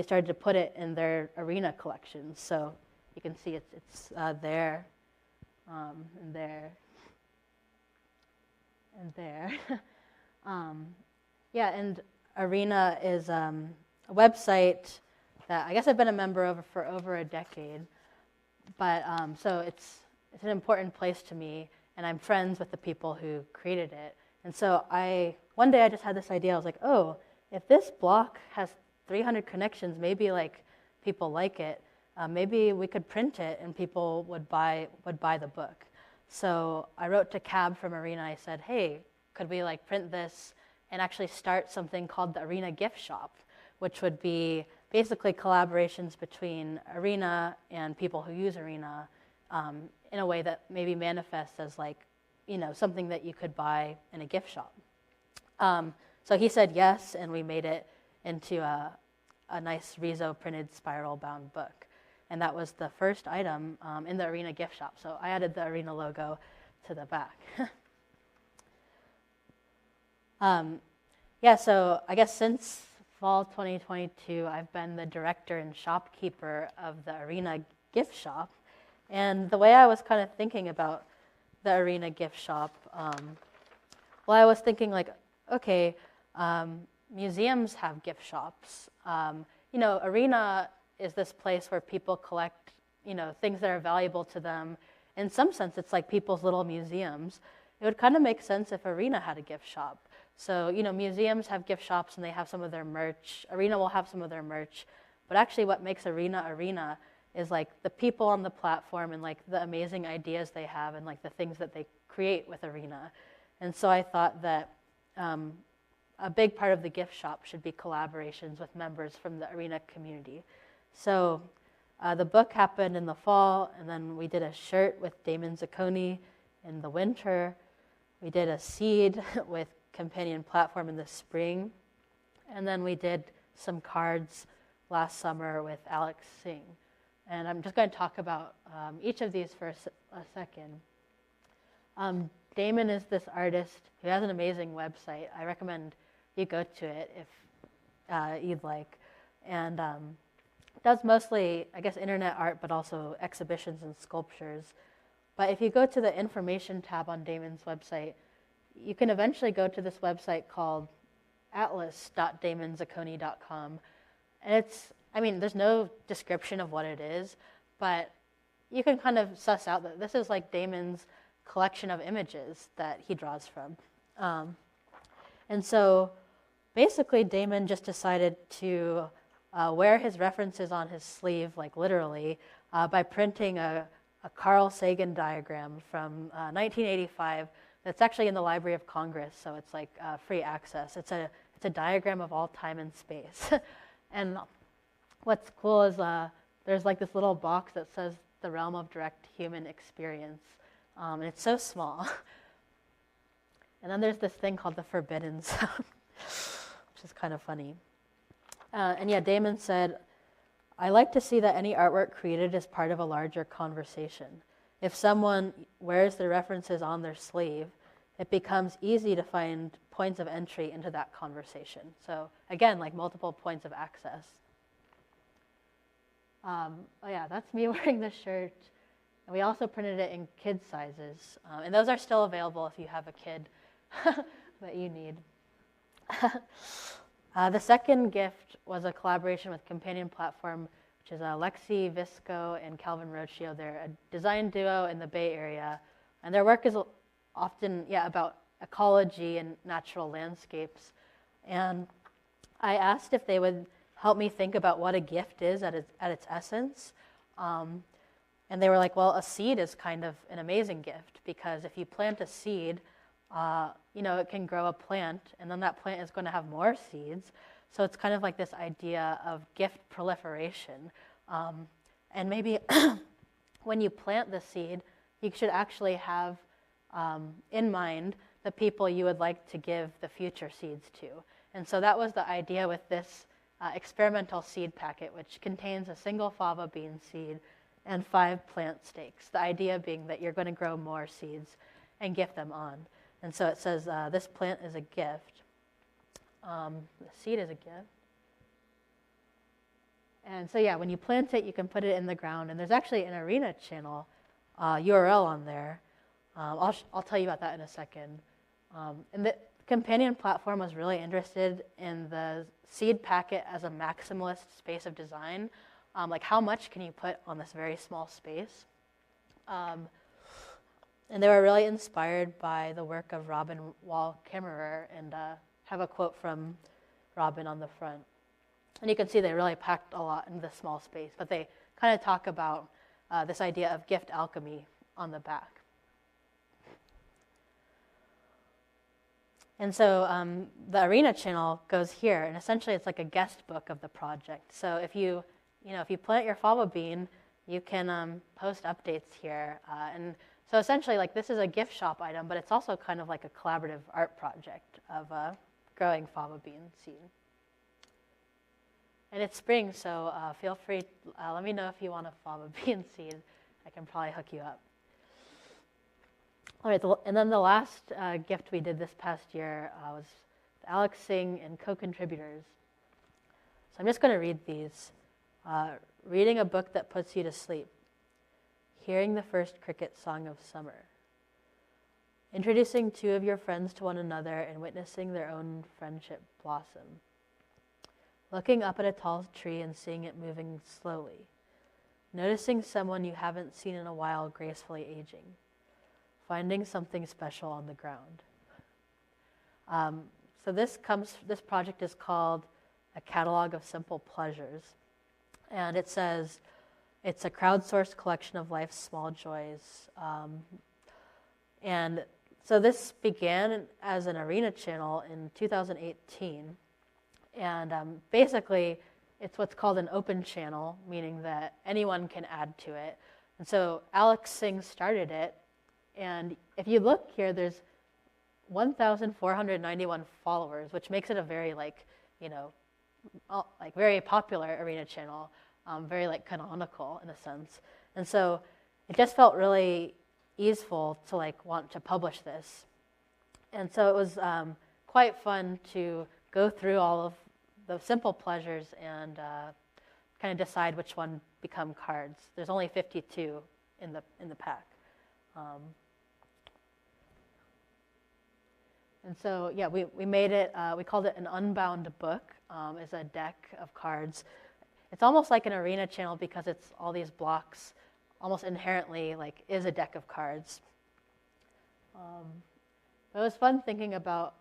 started to put it in their Arena collections. So you can see it's there, and there, and there. Yeah, and Arena is a website that I guess I've been a member of for over a decade. But so it's an important place to me, and I'm friends with the people who created it. And so one day I just had this idea. I was like, oh, if this block has 300 connections, maybe like people like it. Maybe we could print it and people would buy the book. So I wrote to Cab from Arena. I said, hey, could we like print this and actually start something called the Arena Gift Shop, which would be basically collaborations between Arena and people who use Arena in a way that maybe manifests as like, something that you could buy in a gift shop. So he said yes, and we made it into a nice Rizzo printed spiral bound book. And that was the first item in the Arena gift shop. So I added the Arena logo to the back. Yeah, so I guess since fall 2022, I've been the director and shopkeeper of the Arena gift shop. And the way I was kind of thinking about the Arena gift shop, I was thinking like, okay, museums have gift shops. Arena is this place where people collect, things that are valuable to them. In some sense, it's like people's little museums. It would kind of make sense if Arena had a gift shop. So, museums have gift shops and they have some of their merch. Arena will have some of their merch. But actually what makes Arena is like the people on the platform and like the amazing ideas they have and like the things that they create with Arena. And so I thought that a big part of the gift shop should be collaborations with members from the Arena community. So the book happened in the fall, and then we did a shirt with Damon Zacconi in the winter. We did a seed with Companion Platform in the spring. And then we did some cards last summer with Alex Singh. And I'm just going to talk about each of these for a second. Damon is this artist who has an amazing website. I recommend you go to it if you'd like. And does mostly, I guess, internet art, but also exhibitions and sculptures. But if you go to the information tab on Damon's website, you can eventually go to this website called atlas.damonzacconi.com. And I mean, there's no description of what it is, but you can kind of suss out that this is like Damon's collection of images that he draws from. And so basically Damon just decided to wear his references on his sleeve, like literally, by printing a Carl Sagan diagram from 1985 that's actually in the Library of Congress, so it's like free access. It's a diagram of all time and space. And what's cool is there's like this little box that says the realm of direct human experience, and it's so small. And then there's this thing called the forbidden zone, which is kind of funny. And yeah, Damon said, I like to see that any artwork created is part of a larger conversation. If someone wears the references on their sleeve, it becomes easy to find points of entry into that conversation. So again, like multiple points of access. Oh yeah, that's me wearing this shirt. And we also printed it in kid sizes. And those are still available if you have a kid that you need. The second gift was a collaboration with Companion Platform, which is Lexi Visco and Calvin Rocio. They're a design duo in the Bay Area. And their work is often about ecology and natural landscapes. And I asked if they would help me think about what a gift is at its essence. And they were like, well, a seed is kind of an amazing gift, because if you plant a seed, it can grow a plant, and then that plant is going to have more seeds. So it's kind of like this idea of gift proliferation. And maybe when you plant the seed, you should actually have in mind the people you would like to give the future seeds to. And so that was the idea with this experimental seed packet, which contains a single fava bean seed and 5 plant stakes. The idea being that you're going to grow more seeds and gift them on. And so it says this plant is a gift. The seed is a gift. And so yeah, when you plant it, you can put it in the ground. And there's actually an Arena channel URL on there. I'll tell you about that in a second. And the Companion Platform was really interested in the seed packet as a maximalist space of design. Like how much can you put on this very small space? And they were really inspired by the work of Robin Wall Kimmerer, and have a quote from Robin on the front. And you can see they really packed a lot into this small space, but they kind of talk about this idea of gift alchemy on the back. And so the Arena channel goes here, and essentially it's like a guest book of the project. So if you plant your fava bean, you can post updates here. And so essentially, like, this is a gift shop item, but it's also kind of like a collaborative art project of growing fava bean seed. And it's spring, so feel free, let me know if you want a fava bean seed. I can probably hook you up. All right, and then the last gift we did this past year was Alex Singh and co-contributors. So I'm just going to read these. Reading a book that puts you to sleep. Hearing the first cricket song of summer. Introducing 2 of your friends to one another and witnessing their own friendship blossom. Looking up at a tall tree and seeing it moving slowly. Noticing someone you haven't seen in a while gracefully aging. Finding something special on the ground. So this project is called A Catalog of Simple Pleasures. And it says, it's a crowdsourced collection of life's small joys. And so this began as an Arena channel in 2018. And basically, it's what's called an open channel, meaning that anyone can add to it. And so Alex Singh started it. And if you look here, there's 1,491 followers, which makes it a very very popular Arena channel, very canonical in a sense. And so it just felt really easeful to want to publish this. And so it was quite fun to go through all of the simple pleasures and kind of decide which one become cards. There's only 52 in the pack. And so, we made it, we called it an unbound book. It's a deck of cards. it's almost like an arena channel because it's all these blocks, almost inherently like is a deck of cards. But it was fun thinking about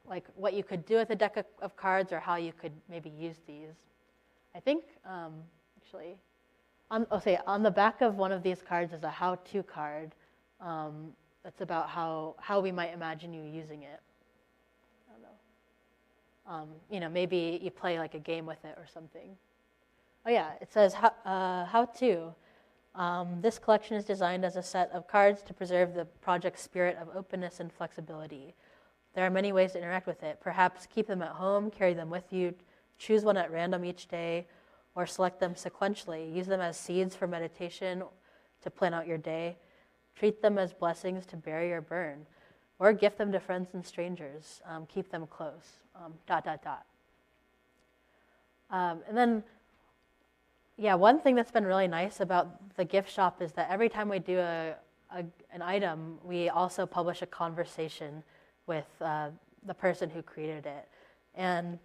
like what you could do with a deck of cards or how you could maybe use these. I think actually, on the back of one of these cards is a how-to card that's about how we might imagine you using it. I don't know. You know, maybe you play like a game with it or something. Oh yeah, it says how-to. This collection is designed as a set of cards to preserve the project's spirit of openness and flexibility. There are many ways to interact with it. Perhaps keep them at home, carry them with you, choose one at random each day, or select them sequentially. Use them as seeds for meditation to plan out your day. Treat them as blessings to bury or burn, or gift them to friends and strangers. Keep them close. ... And then, yeah, one thing that's been really nice about the gift shop is that every time we do an item, we also publish a conversation with the person who created it. And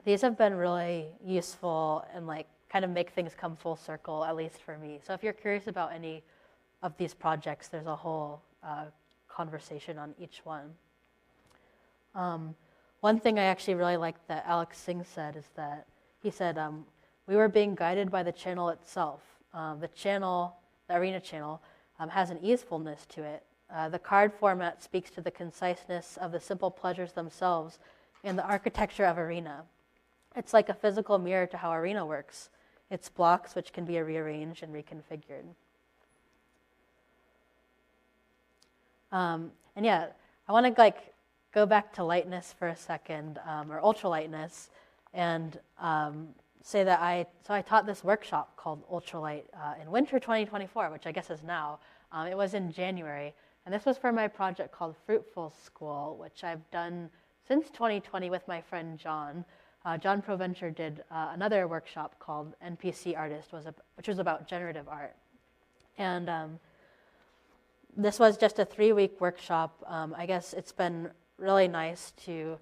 these have been really useful and like kind of make things come full circle, at least for me. So if you're curious about any of these projects, there's a whole conversation on each one. One thing I actually really liked that Alex Singh said is that he said, we were being guided by the channel itself. The arena channel, has an easefulness to it. The card format speaks to the conciseness of the simple pleasures themselves and the architecture of arena. It's like a physical mirror to how arena works. It's blocks which can be rearranged and reconfigured. And yeah, I want to like go back to lightness for a second, or ultralightness, and say that I taught this workshop called Ultralight in winter 2024, which I guess is now. It was in January, and this was for my project called Fruitful School, which I've done since 2020 with my friend John. John Provencher did another workshop called NPC Artist, which was about generative art. And this was just a 3-week workshop. I guess it's been really nice to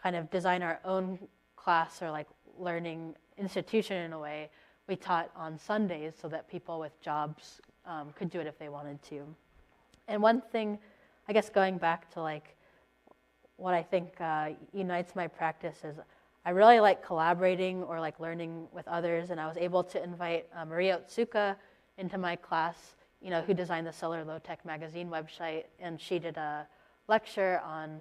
kind of design our own class or like learning institution in a way. We taught on Sundays so that people with jobs could do it if they wanted to. And one thing, I guess going back to like what I think unites my practice is I really like collaborating or like learning with others, and I was able to invite Maria Otsuka into my class, you know, who designed the Solar Low Tech magazine website, and she did a lecture on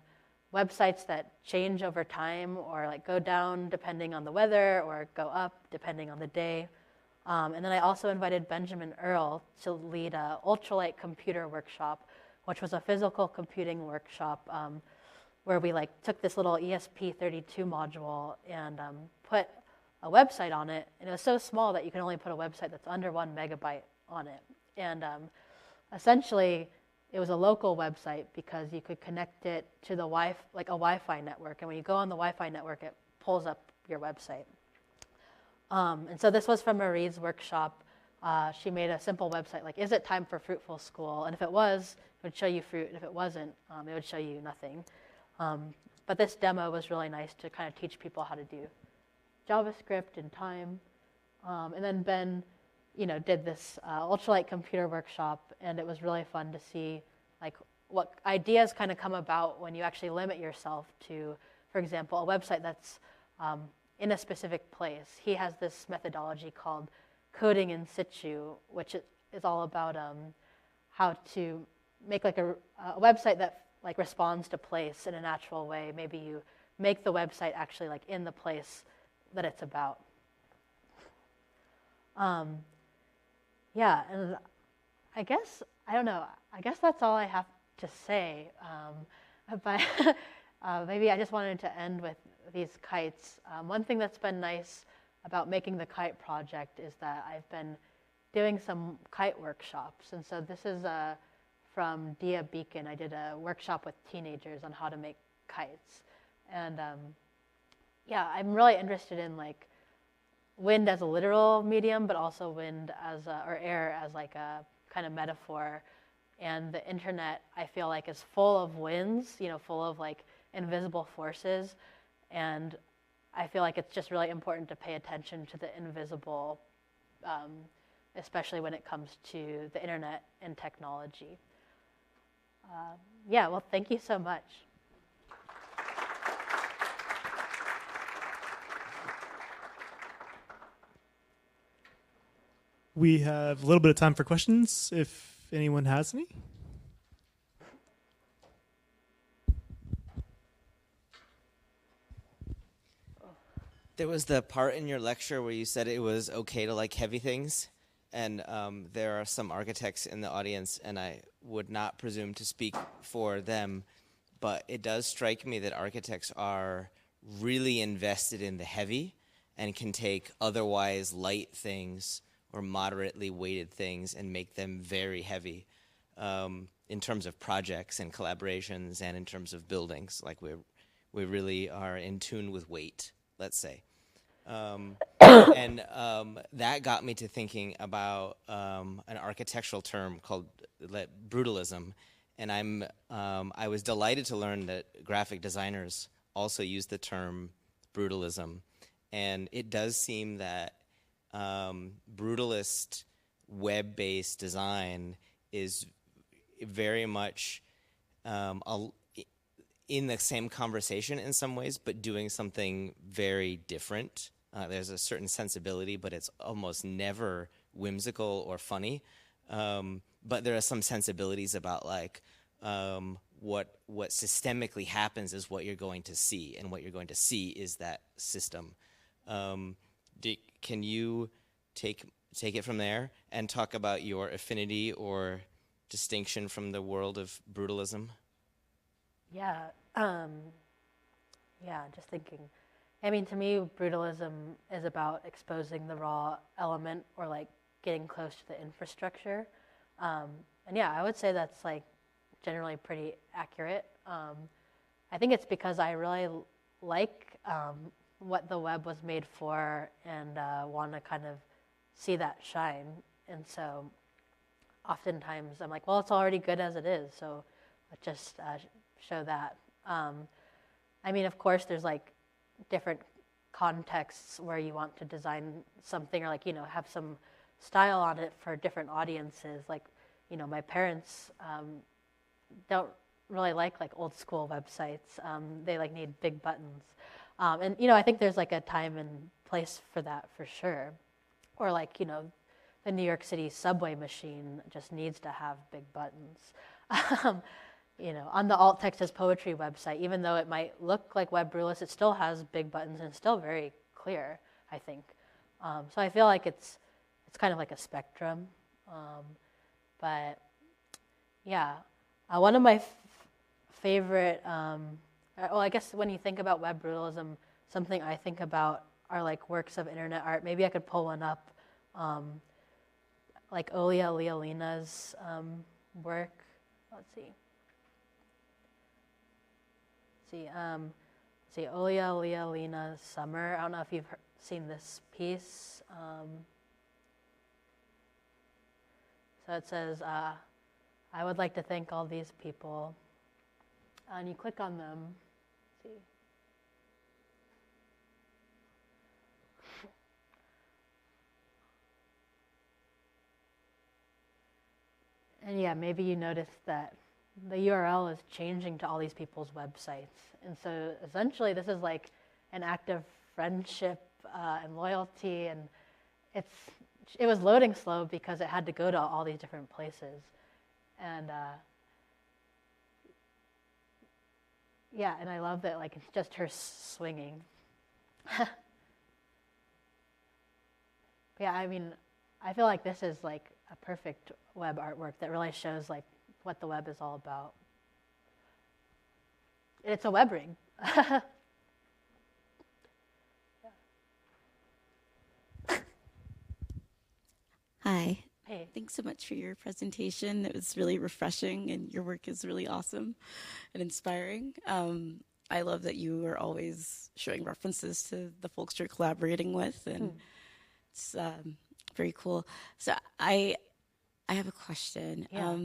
websites that change over time or like go down depending on the weather or go up depending on the day. And then I also invited Benjamin Earl to lead a ultralight computer workshop, which was a physical computing workshop where we like took this little ESP32 module and put a website on it. And it was so small that you can only put a website that's under 1 megabyte on it. And essentially, it was a local website because you could connect it to the a Wi-Fi network. And when you go on the Wi-Fi network, it pulls up your website. And so this was from Marie's workshop. She made a simple website like, is it time for Fruitful School? And if it was, it would show you fruit. And if it wasn't, it would show you nothing. But this demo was really nice to kind of teach people how to do JavaScript in time. And then Ben, you know, did this ultralight computer workshop, and it was really fun to see like what ideas kind of come about when you actually limit yourself to, for example, a website that's in a specific place. He has this methodology called coding in situ, which is all about how to make like a website that like responds to place in a natural way. Maybe you make the website actually like in the place that it's about. Yeah, and I guess, I don't know, I guess that's all I have to say. But maybe I just wanted to end with these kites. One thing that's been nice about making the kite project is that I've been doing some kite workshops. And so this is from Dia Beacon. I did a workshop with teenagers on how to make kites. And yeah, I'm really interested in like wind as a literal medium, but also wind as or air as like a kind of metaphor. And the internet, I feel like, is full of winds, you know, full of like invisible forces. And I feel like it's just really important to pay attention to the invisible, especially when it comes to the internet and technology. Yeah, well, thank you so much. We have a little bit of time for questions, if anyone has any. There was the part in your lecture where you said it was okay to like heavy things, and there are some architects in the audience, and I would not presume to speak for them, but it does strike me that architects are really invested in the heavy and can take otherwise light things or moderately weighted things and make them very heavy in terms of projects and collaborations and in terms of buildings. Like we really are in tune with weight, let's say. And that got me to thinking about an architectural term called brutalism. And I was delighted to learn that graphic designers also use the term brutalism. And it does seem that brutalist web-based design is very much in the same conversation in some ways, but doing something very different. There's a certain sensibility, but it's almost never whimsical or funny. But there are some sensibilities about like what systemically happens is what you're going to see, and what you're going to see is that system. Can you take it from there and talk about your affinity or distinction from the world of brutalism? Yeah, just thinking. I mean, to me, brutalism is about exposing the raw element or like getting close to the infrastructure. And yeah, I would say that's like generally pretty accurate. I think it's because I really like what the web was made for and want to kind of see that shine. And so oftentimes I'm like, well, it's already good as it is, so let's just show that. I mean, of course, there's like different contexts where you want to design something or like, have some style on it for different audiences. Like, my parents don't really like old school websites. They like need big buttons. And, I think there's like a time and place for that for sure. Or like, the New York City subway machine just needs to have big buttons. On the Alt Text as Poetry website, even though it might look like web brutalism, it still has big buttons and it's still very clear, I think. So I feel like it's kind of like a spectrum. But yeah, one of my favorite, I guess when you think about web brutalism, something I think about are like works of internet art. Maybe I could pull one up, like Olia Leolina's work. Let's see. Olia Leolina's Summer. I don't know if you've seen this piece. So it says, I would like to thank all these people. And you click on them. Let's see. And yeah, maybe you noticed that the URL is changing to all these people's websites. And so essentially this is like an act of friendship and loyalty, and it was loading slow because it had to go to all these different places. And and I love that like it's just her swinging. Yeah, I mean, I feel like this is like a perfect web artwork that really shows like what the web is all about. It's a web ring. Hi. Hey. Thanks so much for your presentation. It was really refreshing, and your work is really awesome and inspiring. I love that you are always showing references to the folks you're collaborating with, and it's very cool. So I have a question. Yeah.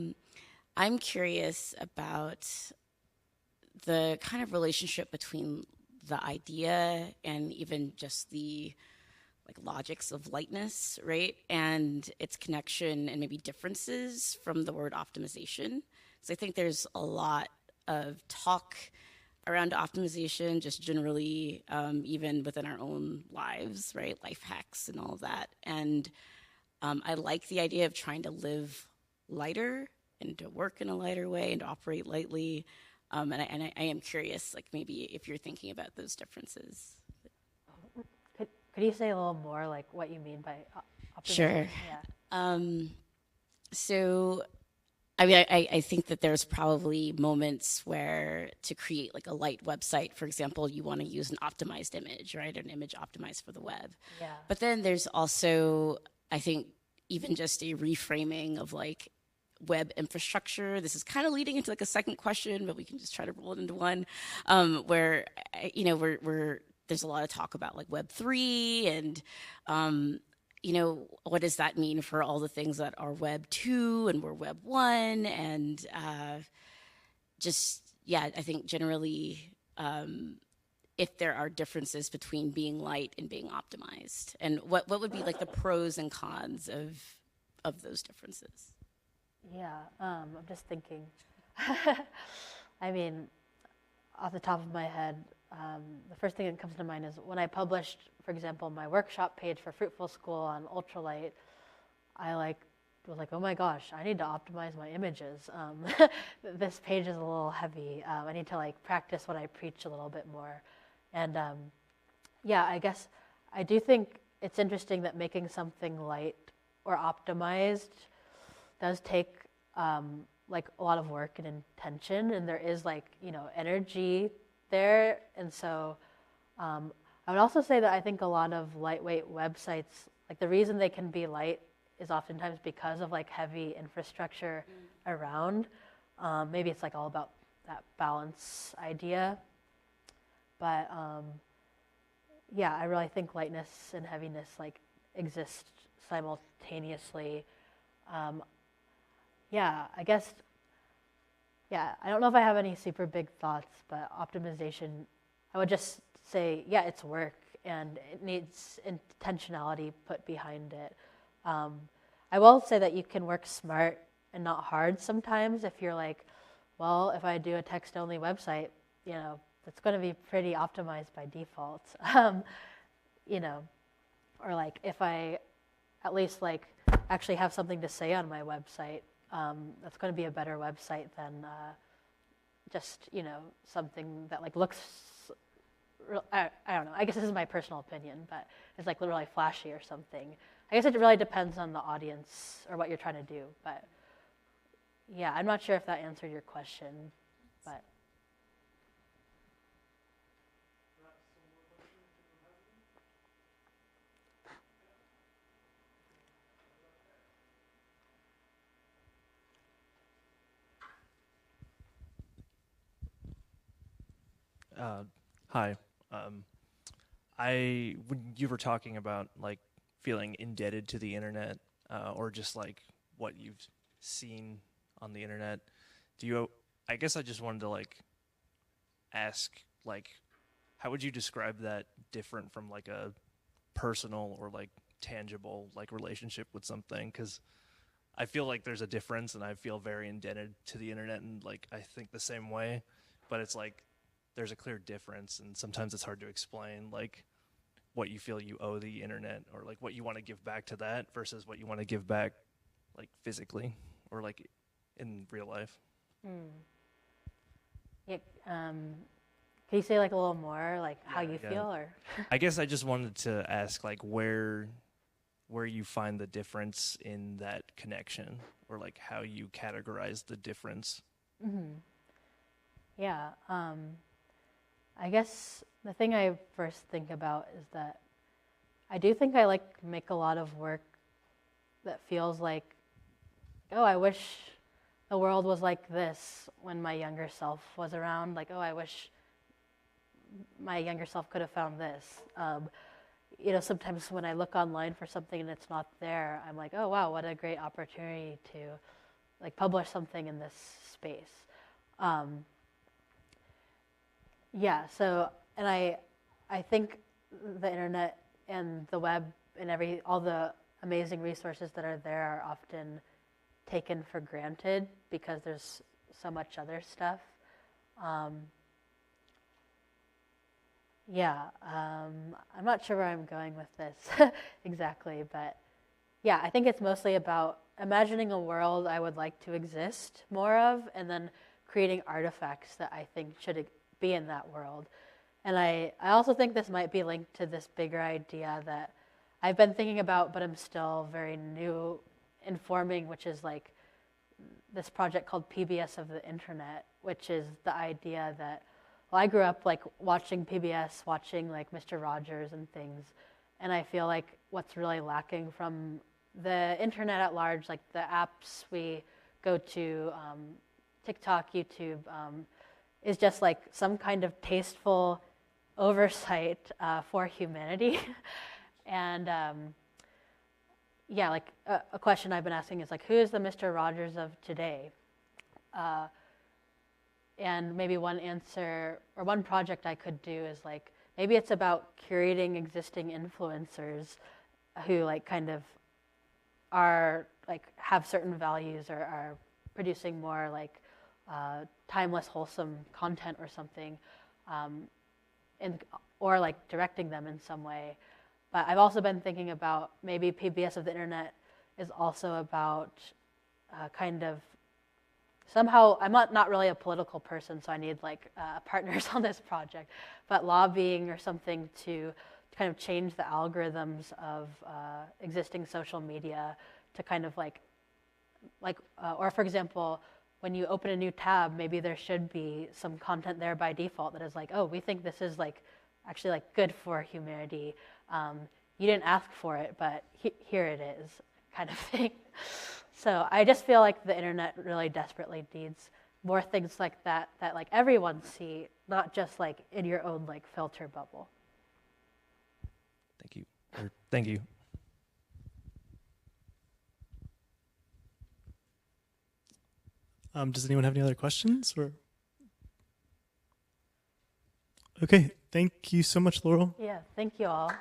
I'm curious about the kind of relationship between the idea and even just the like logics of lightness, right? And its connection and maybe differences from the word optimization. So I think there's a lot of talk around optimization, just generally, even within our own lives, right? Life hacks and all of that. And I like the idea of trying to live lighter and to work in a lighter way and to operate lightly. And I am curious, like maybe if you're thinking about those differences. Could you say a little more, like what you mean by optimization? Sure. Yeah. So, I mean, I think that there's probably moments where to create like a light website, for example, you want to use an optimized image, right? An image optimized for the web. Yeah. But then there's also, I think, even just a reframing of like web infrastructure. This is kind of leading into like a second question, but we can just try to roll it into one, where, you know, we're there's a lot of talk about like Web3 and, you know, what does that mean for all the things that are Web 2 and we're Web 1? And just, yeah, I think generally if there are differences between being light and being optimized, and what would be like the pros and cons of those differences? Yeah, I'm just thinking. I mean, off the top of my head, the first thing that comes to mind is when I published, for example, my workshop page for Fruitful School on ultralight, I was like, oh my gosh, I need to optimize my images. This page is a little heavy. I need to like practice what I preach a little bit more. And yeah, I guess I do think it's interesting that making something light or optimized does take like a lot of work and intention, and there is like, you know, energy there. And so I would also say that I think a lot of lightweight websites, like the reason they can be light is oftentimes because of like heavy infrastructure around. Maybe it's like all about that balance idea. But yeah, I really think lightness and heaviness like exist simultaneously. Yeah, I guess, yeah, I don't know if I have any super big thoughts, but optimization, I would just say, yeah, it's work and it needs intentionality put behind it. I will say that you can work smart and not hard sometimes if you're like, well, if I do a text-only website, you know, it's going to be pretty optimized by default. You know, or like if I at least like actually have something to say on my website, that's going to be a better website than just, you know, something that like looks, I don't know, I guess this is my personal opinion, but it's like really flashy or something. I guess it really depends on the audience or what you're trying to do, but yeah, I'm not sure if that answered your question, but. Hi. When you were talking about like feeling indebted to the internet, or just like what you've seen on the internet, I guess I just wanted to like ask, like, how would you describe that different from like a personal or like tangible like relationship with something? Because I feel like there's a difference, and I feel very indebted to the internet, and like I think the same way, but it's like there's a clear difference, and sometimes it's hard to explain like what you feel you owe the internet, or like what you want to give back to that versus what you want to give back like physically or like in real life. Yeah, can you say like a little more like how you feel, or? I guess I just wanted to ask like where you find the difference in that connection, or like how you categorize the difference. Yeah, I guess the thing I first think about is that I do think I like make a lot of work that feels like, oh, I wish the world was like this when my younger self was around. Like, oh, I wish my younger self could have found this. You know, sometimes when I look online for something and it's not there, I'm like, oh, wow, what a great opportunity to like publish something in this space. Yeah, so and I think the internet and the web and all the amazing resources that are there are often taken for granted because there's so much other stuff. I'm not sure where I'm going with this exactly, but yeah, I think it's mostly about imagining a world I would like to exist more of, and then creating artifacts that I think should be in that world. And I also think this might be linked to this bigger idea that I've been thinking about, but I'm still very new in forming, which is like this project called PBS of the Internet, which is the idea that, well, I grew up like watching PBS, watching like Mr. Rogers and things, and I feel like what's really lacking from the internet at large, like the apps we go to, TikTok, YouTube, is just like some kind of tasteful oversight for humanity. And like a question I've been asking is like, who is the Mr. Rogers of today? And maybe one answer or one project I could do is like, maybe it's about curating existing influencers who like kind of are like have certain values or are producing more like timeless, wholesome content or something, or like directing them in some way. But I've also been thinking about maybe PBS of the Internet is also about kind of somehow, I'm not really a political person, so I need like partners on this project, but lobbying or something to kind of change the algorithms of existing social media to kind of or for example, when you open a new tab, maybe there should be some content there by default that is like, oh, we think this is like actually like good for humanity. You didn't ask for it, but here it is, kind of thing. So I just feel like the internet really desperately needs more things like that like everyone see, not just like in your own like filter bubble. Thank you. Thank you. Does anyone have any other questions? Or okay, thank you so much, Laurel. Yeah, thank you all.